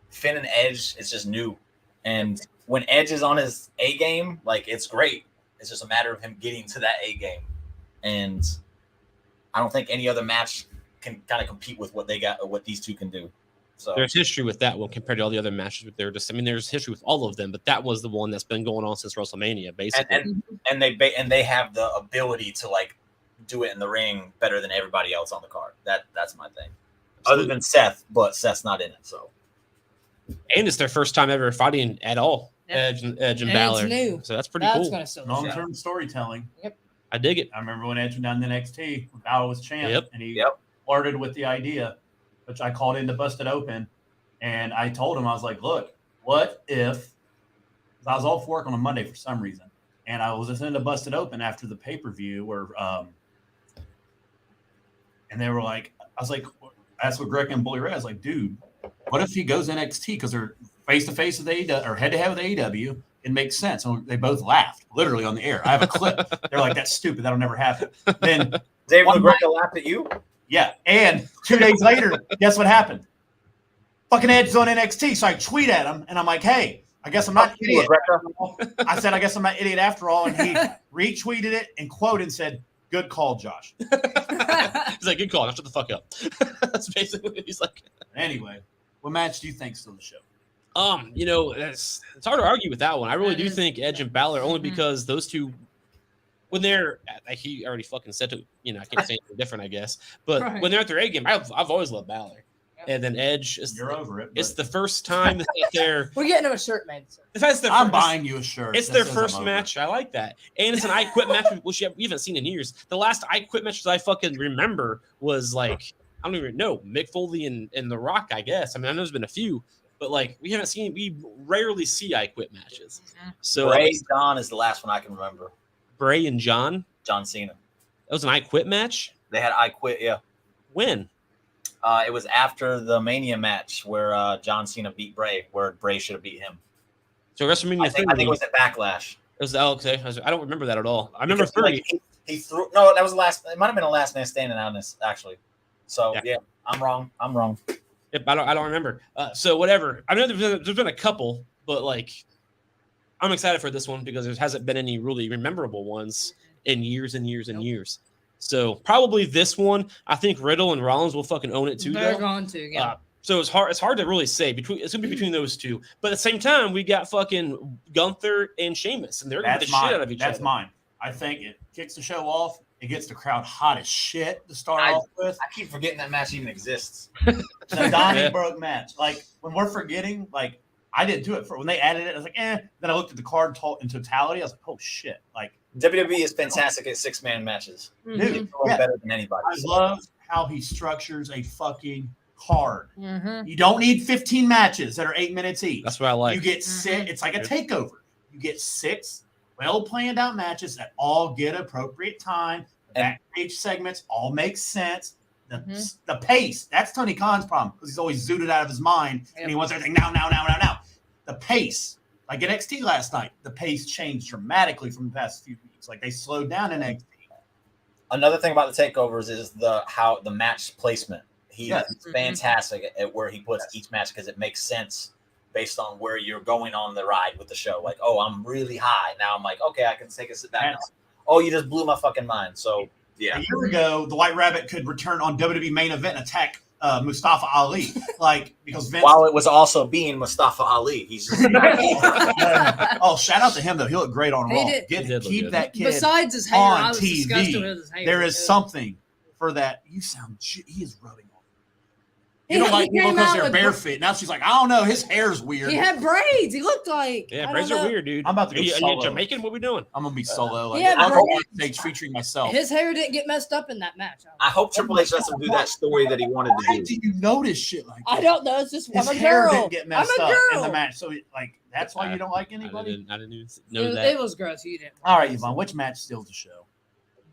Finn and Edge is just new, and when Edge is on his A game, like it's great. It's just a matter of him getting to that A game, and I don't think any other match can kind of compete with what they got or what these two can do. So There's history with that one compared to all the other matches. They're just, I mean, there's history with all of them, but that was the one that's been going on since WrestleMania, basically. and they have the ability to like do it in the ring better than everybody else on the card. That's my thing. Other than Seth, but Seth's not in it. So And it's their first time ever fighting at all. Yep. Edge and And Balor. it's new. So that's pretty That's cool. gonna still Long-term storytelling. I dig it. I remember when Edge went down to NXT, when Balor was champ, Yep. and he Yep. flirted with the idea, which I called into Busted Open, and I told him, I was like, look, what if, 'cause I was off work on a Monday for some reason, and I was listening to Busted Open after the pay-per-view where, and they were like, I was like, that's what Greg and Bully Ray, I was like, dude, what if he goes NXT because they're face-to-face with AEW or head-to-head with AEW? It makes sense. And they both laughed, literally on the air. I have a clip. They're like, that's stupid. That'll never happen. Then David One McGregor laughed at you. yeah, and 2 days later, guess what happened? Fucking Edge's on NXT, so I tweet at him, and I'm like, "Hey, I guess I'm not an idiot." I said, "I guess I'm not an idiot after all," and he retweeted it and quoted and said, "Good call, Josh." He's like, good call. Now shut the fuck up. That's basically what he's like. Anyway, what match do you think still the show? You know, it's hard to argue with that one. I really That do is- think Edge and Balor only Mhm. because those two, when they're, like he already fucking said to, you know, I can't say anything different, I guess. But Right. when they're at their A game, I've always loved Balor. Yep. And then Edge is You're over it. it's but the first time that they're We're getting him a shirt made. Sir. that's their I'm first, buying you a shirt. it's that their says first I'm over match. I like that. And it's an I Quit match, which we haven't seen in years. The last I Quit matches I fucking remember was like, I don't even know, Mick Foley and The Rock, I guess. I mean, I know there's been a few, but like we rarely see I Quit matches. So Bray John is the last one I can remember. Bray and John, John Cena. that was an I Quit match? They had I Quit. Yeah. When? It was after the Mania match where John Cena beat Bray, where Bray should have beat him. So WrestleMania I think 30. it was at Backlash. It was okay. I don't remember that at all. I remember Because, 30. like, he threw. No, that was the last. It might have been a last man standing on this actually. So Yeah. yeah, I'm wrong. Yep, I don't remember. So whatever. I know there's been a couple, but like I'm excited for this one because there hasn't been any really memorable ones in years and years and years. So probably this one. I think Riddle and Rollins will fucking own it too. They're Though. going to. Yeah. So it's hard to really say it's gonna be between those two. But at the same time, we got fucking Gunther and Sheamus, and they're gonna beat the shit out of each other. That's mine. I think it kicks the show off. It gets the crowd hot as shit to start off with. I keep forgetting that match even exists. The Donnybrook match. Like when we're forgetting, like I didn't do it for when they added it. I was like, eh. Then I looked at the card in totality. I was like, oh shit. Like WWE is fantastic at 6-man matches. Dude, Better than anybody. I love how he structures a fucking card. Mm-hmm. You don't need 15 matches that are 8 minutes each. That's what I like. You get 6. It's like a takeover. You get 6 well planned out matches that all get appropriate time. Backstage segments all make sense. The pace, that's Tony Khan's problem because he's always zooted out of his mind and he wants everything now. The pace, like NXT last night, the pace changed dramatically from the past few weeks. Like they slowed down NXT. Another thing about the takeovers is the match placement. He's fantastic at where he puts each match because it makes sense based on where you're going on the ride with the show. Like, oh, I'm really high. Now I'm like, okay, I can take a sit back now. Oh, you just blew my fucking mind. So, yeah. A year ago, the White Rabbit could return on WWE main event and attack Mustafa Ali. Like, because Vince. While it was also being Mustafa Ali. He's just. Oh, shout out to him, though. He looked great on Raw. Keep that kid Besides his hair, on I was TV. disgusted with his hair. There is something for that. You sound shit. He is rubbing on. You don't like people because they're barefoot. Now she's like, I don't know. His hair's weird. He had braids. He looked like. Yeah, braids are weird, dude. I'm about to go solo. Are you Jamaican? What are we doing? I'm gonna be solo. Like, Yeah, I'll go on stage featuring myself. His hair didn't get messed up in that match. I hope Triple H lets him do that story that he wanted to Why do. do you notice shit like that? I don't know. It's just his I'm a hair girl. didn't get messed I'm a up girl. in the match. So like that's why you don't like anybody. I didn't even know that. It was gross. You didn't. All right, Yvonne. Which match steals the show?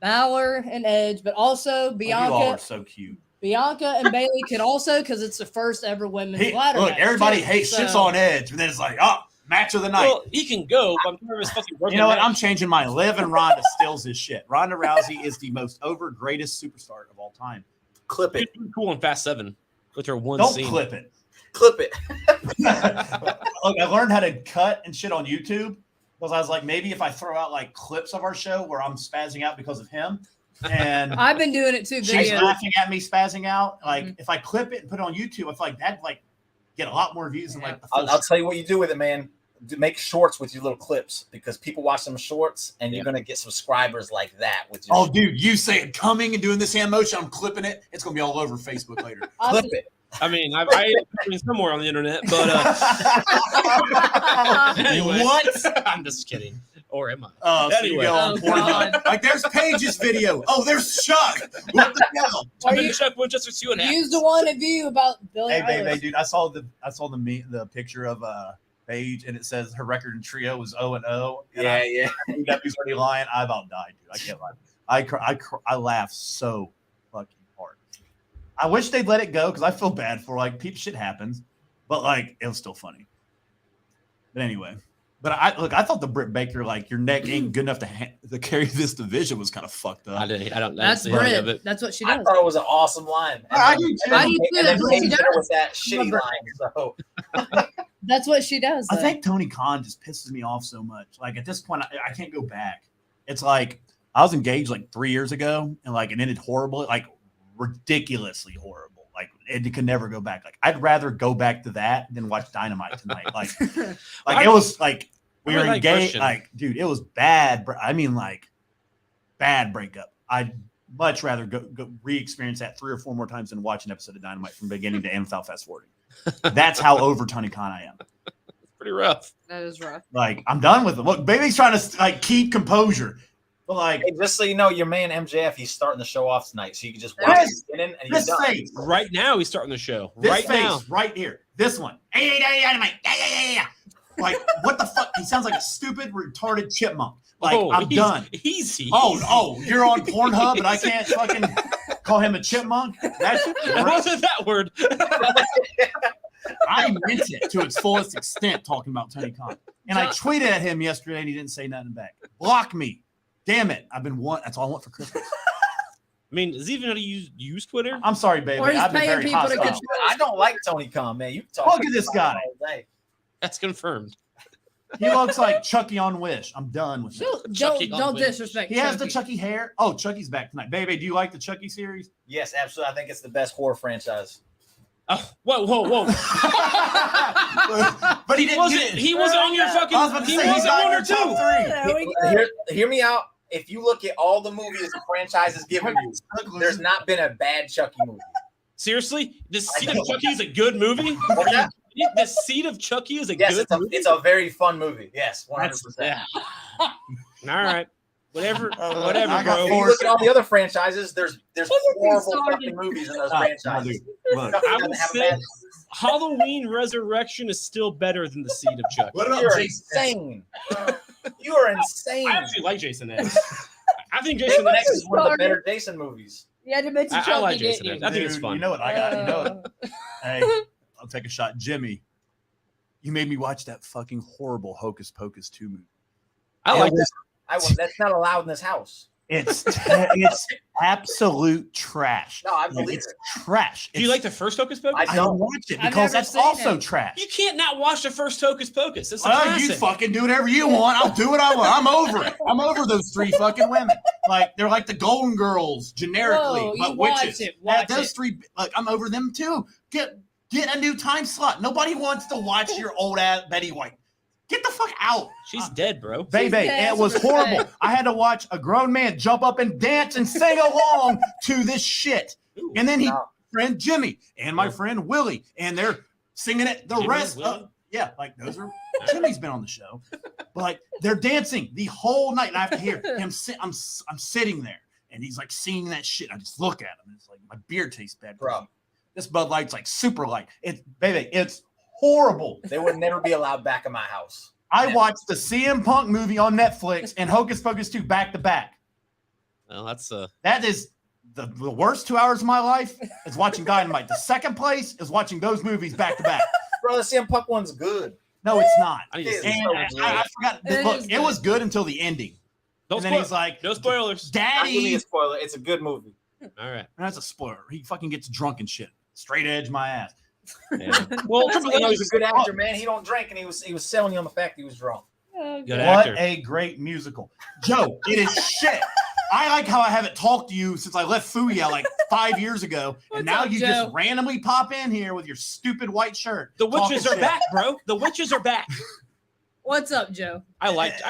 Balor and Edge, but also You all are Bianca. so cute. Bianca and Bailey could also because it's the first ever women's ladder Look, match. everybody too. hates shits on Edge, but then it's like, oh, match of the night. Well, he can go, but I'm nervous fucking broken. You know what? match. I'm changing mine. Liv and Ronda steals his shit. Ronda Rousey is the most over greatest superstar of all time. Clip it. She's cool in Fast 7 with her one Don't scene. clip it. Clip it. Look, I learned how to cut and shit on YouTube because I was like, maybe if I throw out like clips of our show where I'm spazzing out because of him, and I've been doing it too. she's Video. laughing at me spazzing out. Like if I clip it and put it on YouTube, I feel like that'd like get a lot more views than like the full I'll tell you what you do with it, man. Make shorts with your little clips because people watch them shorts and you're gonna get subscribers like that with your dude, you saying coming and doing this hand motion, I'm clipping it. It's gonna be all over Facebook later. clip it. I mean, I been somewhere on the internet, but anyway, What? I'm just kidding. Or am I? So Anyway. you go on Pornhub. Like there's Paige's video. Oh, there's Chuck. What the hell? I've been Chuck Winchester 2 and Use the one of you about Billy. Hey, Eilish. baby, dude, I saw the picture of Paige, and it says her record in trio was 0-0. Yeah. W's already lying. I about died, dude. I can't lie. I laughed so fucking hard. I wish they'd let it go because I feel bad for like shit happens, but like it was still funny. But anyway, I thought the Britt Baker like your neck ain't good enough to carry this division was kind of fucked up. That's see any of Britt. it. That's what she I does. thought it was an awesome line. I do too. And then What she Paige does. did it with that shitty line. So That's what she does. I though. think Tony Khan just pisses me off so much. Like at this point, I can't go back. It's like I was engaged like 3 years ago, and like it ended horribly, like ridiculously horrible. Like it could never go back. Like I'd rather go back to that than watch Dynamite tonight. Like it was like we were engaged. Like dude, it was bad. I mean, like bad breakup. I'd much rather go re-experience that 3 or 4 more times than watch an episode of Dynamite from beginning to end without fast forwarding. That's how over Tony Khan I am. It's pretty rough. That is rough. Like I'm done with it. Look, baby's trying to like keep composure, but like hey, just so you know, your man MJF, he's starting the show off tonight, so you can just watch it beginning and you're this done. face, Right now, he's starting the show. this Right face, now. right here, this one. Hey, Dynamite. Yeah. Like what the fuck? He sounds like a stupid, retarded chipmunk. Like I'm done. Easy. Oh, you're on Pornhub, but I can't fucking call him a chipmunk. That's It wasn't that word. I meant it to its fullest extent talking about Tony Khan. And I tweeted at him yesterday and he didn't say nothing back. Block me. Damn it. That's all I want for Christmas. I mean, does he even know how to use Twitter? I'm sorry, baby. Or he's I've been paying very people to hostile. control. I don't like Tony Khan, man. You talk Look at this guy. all day. That's confirmed. He looks like Chucky on Wish. I'm done with it. Don't disrespect. He has the Chucky. Chucky hair. Oh, Chucky's back tonight. Baby, do you like the Chucky series? Yes, absolutely. I think it's the best horror franchise. Oh, whoa! But he didn't. He wasn't on your fucking. I was about to He say, wasn't not one or your top two. There we go. Hear me out. If you look at all the movies the franchise has given you, there's not been a bad Chucky movie. Seriously, The Seed of Chucky is a good movie. What's that? The Seed of Chucky is a Yes, good movie. it's a very fun movie. Yes, 100%. Yeah. All right. Whatever, I got bro. If you look at all the other franchises, there's horrible sorry. fucking movies in those No, franchises. Look, Chucky I doesn't would have a say bad- Halloween Resurrection is still better than The Seed of Chucky. what about You're Jason? insane. You are insane. I actually like Jason X. I think Jason Jason X X is one of the better Jason movies. You had to mention Chucky, I like Jason didn't X. you? I think it's Dude, fun. You know what I got? You know what? Hey, I'll take a shot. Jimmy, you made me watch that fucking horrible Hocus Pocus 2 movie. I like this. That's not allowed in this house. It's absolute trash. No, I Like, believe it's it. trash. Do you like the first Hocus Pocus? I don't watch it I've because never that's seen also it. trash. You can't not watch the first Hocus Pocus. It's a Well, classic. you fucking do whatever you want. I'll do what I want. I'm over it. I'm over those 3 fucking women. Like they're like the Golden Girls generically, Whoa, but you watch witches. it, watch those it. 3, like I'm over them too. Get a new time slot. Nobody wants to watch your old ass Betty White. Get the fuck out. She's dead, bro. Baby, dead, it was respect. horrible. I had to watch a grown man jump up and dance and sing along to this shit. Ooh. And then he, No. friend Jimmy and my Yeah. friend Willie, and they're singing it. The Jimmy, rest Willie? of, yeah, like those are, Jimmy's been on the show, but like they're dancing the whole night. And I have to hear him I'm sitting there and he's like singing that shit. I just look at him and it's like, my beer tastes bad. Bro. This Bud Light's like super light. It's horrible. They would never be allowed back in my house. I Yeah. watched the CM Punk movie on Netflix and Hocus Pocus 2 back to back. Well, that's That is the worst 2 hours of my life is watching Dynamite. The second place is watching those movies back to back. Bro, the CM Punk one's good. No, it's not. I need to It see. is. And I forgot. It Look, is it was good until the ending. No And then spoil- he's like, no spoilers. Not giving you Daddy. a spoiler. It's a good movie. All right. And that's a spoiler. He fucking gets drunk and shit. Straight edge my ass. Yeah. Well, Triple You know, H he's a is good actor, man. He don't drink, and he was selling you on the fact he was drunk. Oh, Good God. What actor. a great musical. Joe, it is shit. I like how I haven't talked to you since I left Fuya like 5 years ago. And What's now up, you Joe? just randomly pop in here with your stupid white shirt. The witches talking are shit. back, bro. The witches are back. What's up, Joe? I liked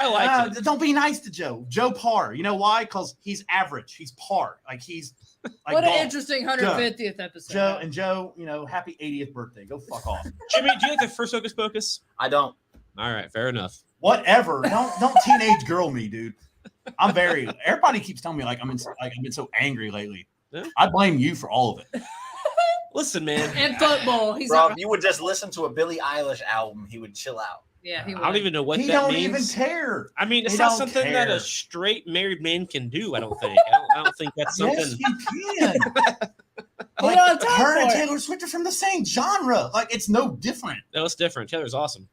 it. Don't be nice to Joe. Joe Parr. You know why? Because he's average. He's par. Like he's like What an golf. interesting 150th episode. Joe, happy 80th birthday. Go fuck off. Jimmy, do you like the first Hocus Pocus? I don't. All right, fair enough. Whatever. Don't teenage girl me, dude. I'm very. Everybody keeps telling me like I've been so angry lately. Yeah. I blame you for all of it. Listen, man. And football. He's Bro, not, if you would just listen to a Billie Eilish album, he would chill out. yeah, he I don't would. even know what He that don't means. even care. I mean, it's He not don't something that care. a straight married man can do. I don't think. I don't think that's something. Yes, you can. We don't have time her and for it. Taylor Swift are from the same genre. Like it's no different. No, it's different. Taylor's awesome.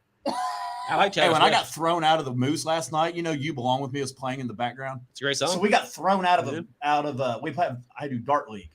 I like Taylor. Hey, when I Swift. got thrown out of the Moose last night, You Belong With Me was playing in the background. It's a great song. So we got thrown out of Yeah. I do Dart League,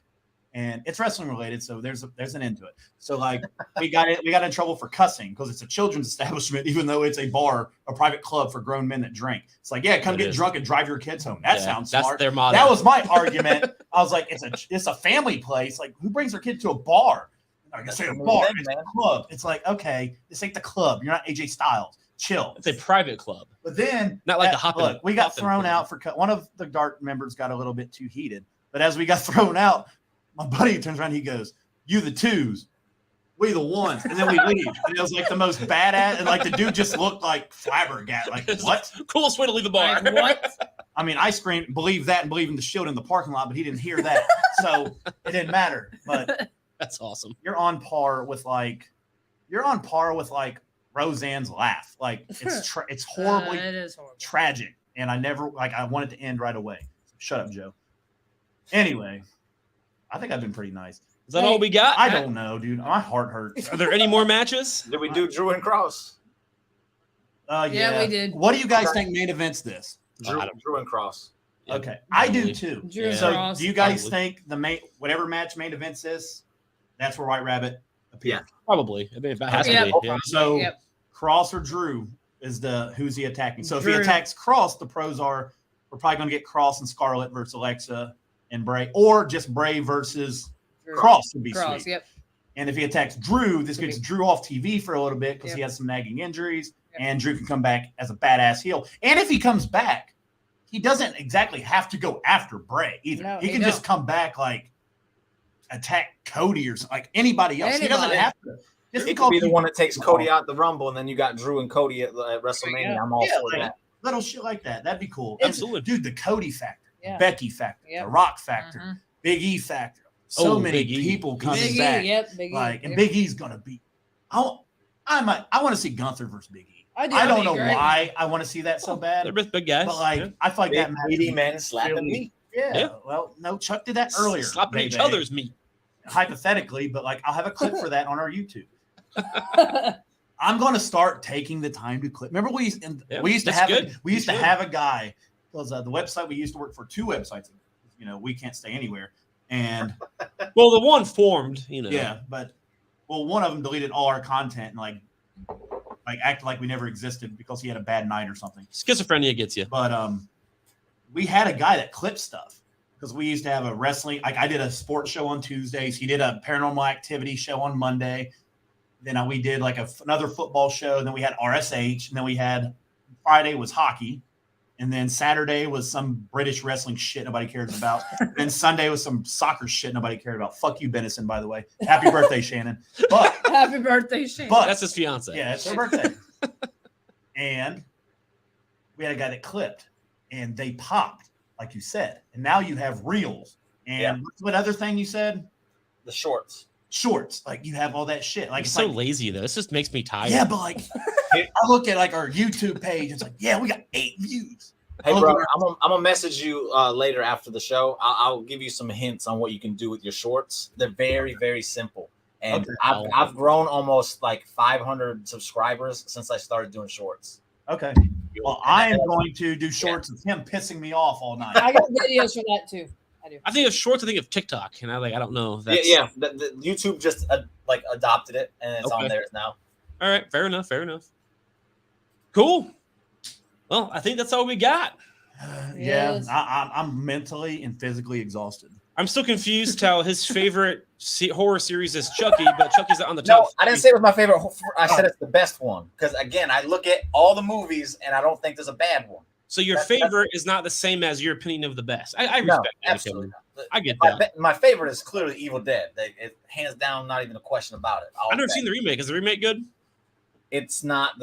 and it's wrestling related. So there's an end to it. So like we got in trouble for cussing because it's a children's establishment, even though it's a bar, a private club for grown men that drink. It's like, yeah, come It get is. drunk and drive your kids home. That Yeah, sounds that's smart. their motto. That was my argument. I was like, it's a family place. Like who brings their kid to a bar? I guess say a That's bar. the It's man. a club. It's like, okay, this ain't the club. You're not AJ Styles. Chill. It's a private club. But then, Not like a hopping- look, we got hopping thrown club. out for one of the Dart members got a little bit too heated. But as we got thrown out, my buddy turns around, he goes, "You the twos, we the ones," and then we leave. And it was like the most badass, and like the dude just looked like flabbergasted. Like what? Coolest way to leave the bar. Like, what? I mean, I screamed, "Believe that," and believe in the shield in the parking lot, but he didn't hear that, so it didn't matter. But That's awesome. you're on par with like Roseanne's laugh. Like it's horribly It is horrible. tragic, and I want it to end right away. Shut up, Joe. Anyway, I think I've been pretty nice. Is that all we got? I don't know, dude. My heart hurts. Are there any more matches? Did we do Drew and Cross? Yeah, we did. What do you guys think main events this? Drew, I don't- Drew and Cross. Yeah, Okay, I do probably. too. Drew and Yeah. So, Cross. do you guys Probably. think the whatever match main events this? That's where White Rabbit appears. Yeah. Probably. I mean, it has Yeah. to be. Yeah. So Yep. Cross or Drew is who's he attacking? So if he Drew. attacks Cross, the pros are we're probably going to get Cross and Scarlett versus Alexa and Bray, or just Bray versus Drew. Cross would be Cross, sweet. yep. And if he attacks Drew, this gets Drew off TV for a little bit because he has some nagging injuries, and Drew can come back as a badass heel. And if he comes back, he doesn't exactly have to go after Bray either. No, he can just come back like attack Cody or like anybody else. He doesn't have to. It could be the one that takes Cody out the Rumble, and then you got Drew and Cody at WrestleMania. I'm all for that. Little shit like that. That'd be cool. Absolutely. Dude, the Cody factor, Becky factor, the Rock factor, Big E factor. So many people coming back. And Big E's gonna be. I want to see Gunther versus Big E. I don't know why I want to see that so bad. They're both big guys. But I feel like that match. Meaty men slapping meat. Yeah. Well, no, Chuck did that earlier. Slapping each other's meat. Hypothetically, but I'll have a clip for that on our YouTube. I'm going to start taking the time to clip. Remember we used to have a guy because the website we used to work for, 2 websites. We can't stay anywhere. And well, the one formed, Yeah, but one of them deleted all our content and acted like we never existed because he had a bad night or something. Schizophrenia gets you. But we had a guy that clipped stuff. Because we used to have a wrestling, I did a sports show on Tuesdays. He did a paranormal activity show on Monday. Then we did another football show. And then we had RSH. And then we had Friday was hockey. And then Saturday was some British wrestling shit nobody cares about. And then Sunday was some soccer shit nobody cared about. Fuck you, Benison, by the way. Happy birthday, Shannon. But happy birthday, Shannon. But that's his fiance. Yeah, it's her birthday. And we had a guy that clipped. And they popped. Like you said, and now you have reels. And what other thing you said? The shorts. You have all that shit. It's so lazy though. This just makes me tired. Yeah, but I look at our YouTube page. It's we got 8 views. Hey, bro, I'm gonna message you later after the show. I'll give you some hints on what you can do with your shorts. They're very, very simple. And I've grown almost 500 subscribers since I started doing shorts. Okay. Well, I am going to do shorts of him pissing me off all night. I got videos for that too. I do. I think of shorts. I think of TikTok, and I don't know. The YouTube just adopted it, and it's on theirs now. All right, fair enough. Cool. Well, I think that's all we got. Yeah, I'm mentally and physically exhausted. I'm still confused how his favorite horror series is Chucky, but Chucky's not on the top. No, I didn't say it was my favorite. I said it's the best one because again, I look at all the movies and I don't think there's a bad one. So your favorite is not the same as your opinion of the best. I respect that. Absolutely. I get that. My favorite is clearly Evil Dead. It hands down, not even a question about it. I've never seen the remake. Is the remake good? It's not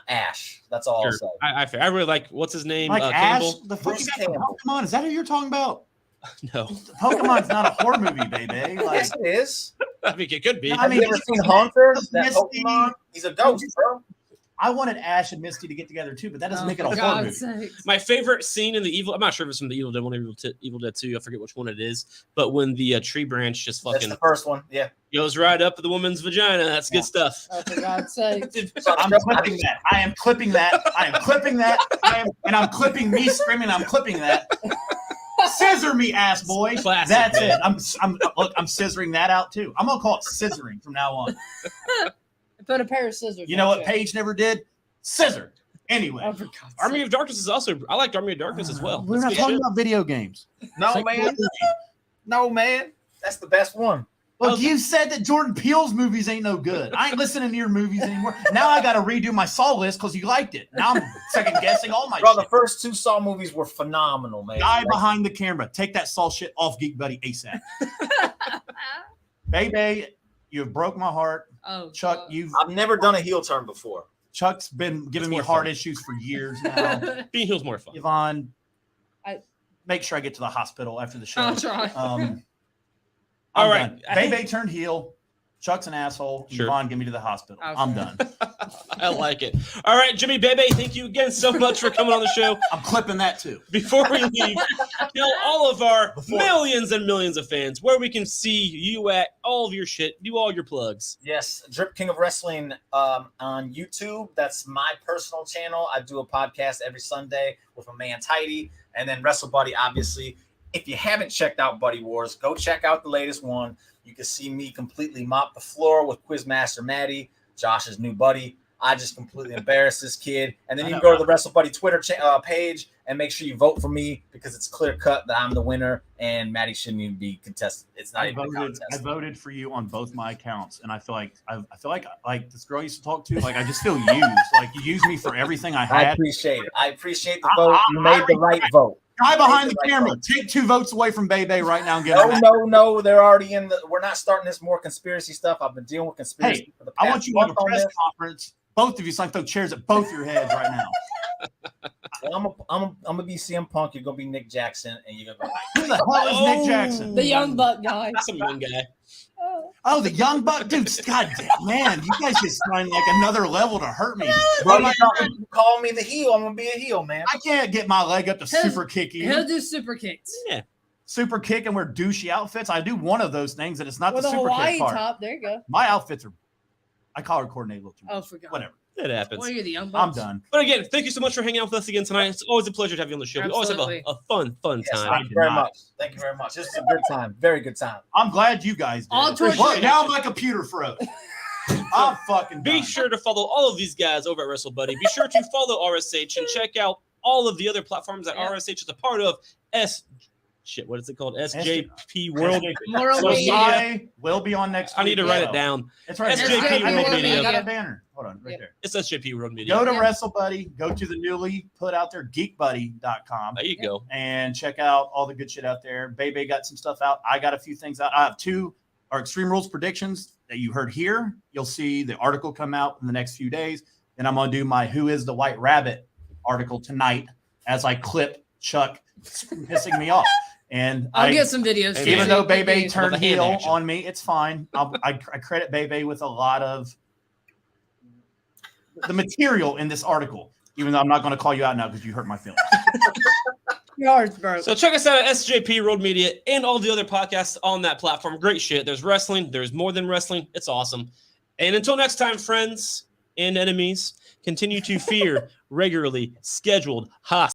Ash. That's all I'll say. I really like what's his name? Ash, Campbell. the fuck Pokemon. Is that who you're talking about? No. Pokemon's not a horror movie, baby. Yes, it is. I think it could be. I mean, you ever seen Haunter? That Pokemon? He's a ghost, bro. I wanted Ash and Misty to get together too, but that doesn't make it a horror movie. My favorite scene in the Evil, I'm not sure if it's from the Evil Dead 1 or Evil Dead 2. I forget which one it is. But when the tree branch just fucking. That's the first one, yeah. Goes right up the woman's vagina. That's good stuff. Oh, for God's sake. I'm clipping that. I am clipping that. I'm clipping me screaming. I'm clipping that. Scissor me, ass boy. Classic, that's man. it. I'm scissoring that out too. I'm gonna call it scissoring from now on. Put a pair of scissors. You know what Paige never did? Scissor. Anyway, Army of Darkness is also. I liked Army of Darkness as well. We're not talking about video games. No, man. That's the best one. Look, you said that Jordan Peele's movies ain't no good. I ain't listening to your movies anymore. Now I got to redo my Saw list because you liked it. Now I'm second guessing all my Bro, shit. the first 2 Saw movies were phenomenal, man. Guy behind the camera. Take that Saw shit off Geek Buddy ASAP. Baby, you have broke my heart. Oh, Chuck, I've never done a heel turn before. Chuck's been giving me heart issues for years now. Being heel's more fun. Yvonne, make sure I get to the hospital after the show. I'll try. All right. Bebe turned heel. Chuck's an asshole. Sure. Yvonne, get me to the hospital. I'm done. I like it. All right, Jimmy Bebe, thank you again so much for coming on the show. I'm clipping that too. Before we leave, tell all of our millions and millions of fans where we can see you at, all of your shit, do all your plugs. Yes, Drip King of Wrestling on YouTube. That's my personal channel. I do a podcast every Sunday with my man Tidy, and then Wrestle Buddy, obviously. If you haven't checked out Buddy Wars, go check out the latest one. You can see me completely mop the floor with Quizmaster Maddie, Josh's new buddy. I just completely embarrassed this kid. And then you can go to the Wrestle Buddy Twitter page and make sure you vote for me because it's clear cut that I'm the winner, and Maddie shouldn't even be contested. It's not even a contest. I voted for you on both my accounts, and I feel like this girl I used to talk to, like I just feel used. Like you use me for everything I I had. appreciate it. I appreciate the vote. You made the right vote. Guy behind the camera, take 2 votes away from Bebe right now and give him. No, they're already in the. We're not starting this more conspiracy stuff. I've been dealing with conspiracy for the past I want you to have a month on press this. conference. Both of you, so I can throw chairs at both your heads right now. I'm gonna be CM Punk. You're gonna be Nick Jackson, and you're gonna go. Who the hell is Nick Jackson? The young buck guy. That's some young guy. Oh, the young buck, dude. God damn, man, you guys just find like another level to hurt me. Bro, you call me the heel. I'm gonna be a heel, man. I can't get my leg up to super kick you. He'll do super kicks. Yeah. Super kick and wear douchey outfits. I do one of those things, and it's not With the a super Hawaii kick part. top. There you go. My outfits are, I color coordinate a little too much. Oh, forgot. Whatever. It happens. Well, you're the young I'm bucks. done. But again, thank you so much for hanging out with us again tonight. It's always a pleasure to have you on the show. We always have Absolutely. a fun Yes, time. thank you very much. Thank you very much. This is a good time. Very good time. I'm glad you guys did. All it. towards Look, you. now my computer froze. I'm fucking Be done. sure to follow all of these guys over at WrestleBuddy. Be sure to follow RSH and check out all of the other platforms that Yeah. RSH is a part of. What is it called? SJP World. World So Media. I will be on next week. I need to write so- it down. It's right SJP there. I World got it. Media. I got a banner. Hold on, right Yep. there. It's SJP World Media. Go to Yeah. WrestleBuddy. Go to the newly put out there geekbuddy.com There you go. and check out all the good shit out there. Bebe got some stuff out. I got a few things out. I have 2 our Extreme Rules predictions that you heard here. You'll see the article come out in the next few days. Then I'm going to do my Who is the White Rabbit article tonight as I clip Chuck pissing me off. And I'll get some videos. Hey, too. even though Thank Bebe you. turned Love a hand heel action. on me, it's fine. I credit Bebe with a lot of the material in this article, even though I'm not going to call you out now because you hurt my feelings. Your heart's broke. So check us out at SJP Road Media and all the other podcasts on that platform. Great shit. There's wrestling. There's more than wrestling. It's awesome. And until next time, friends and enemies, continue to fear regularly scheduled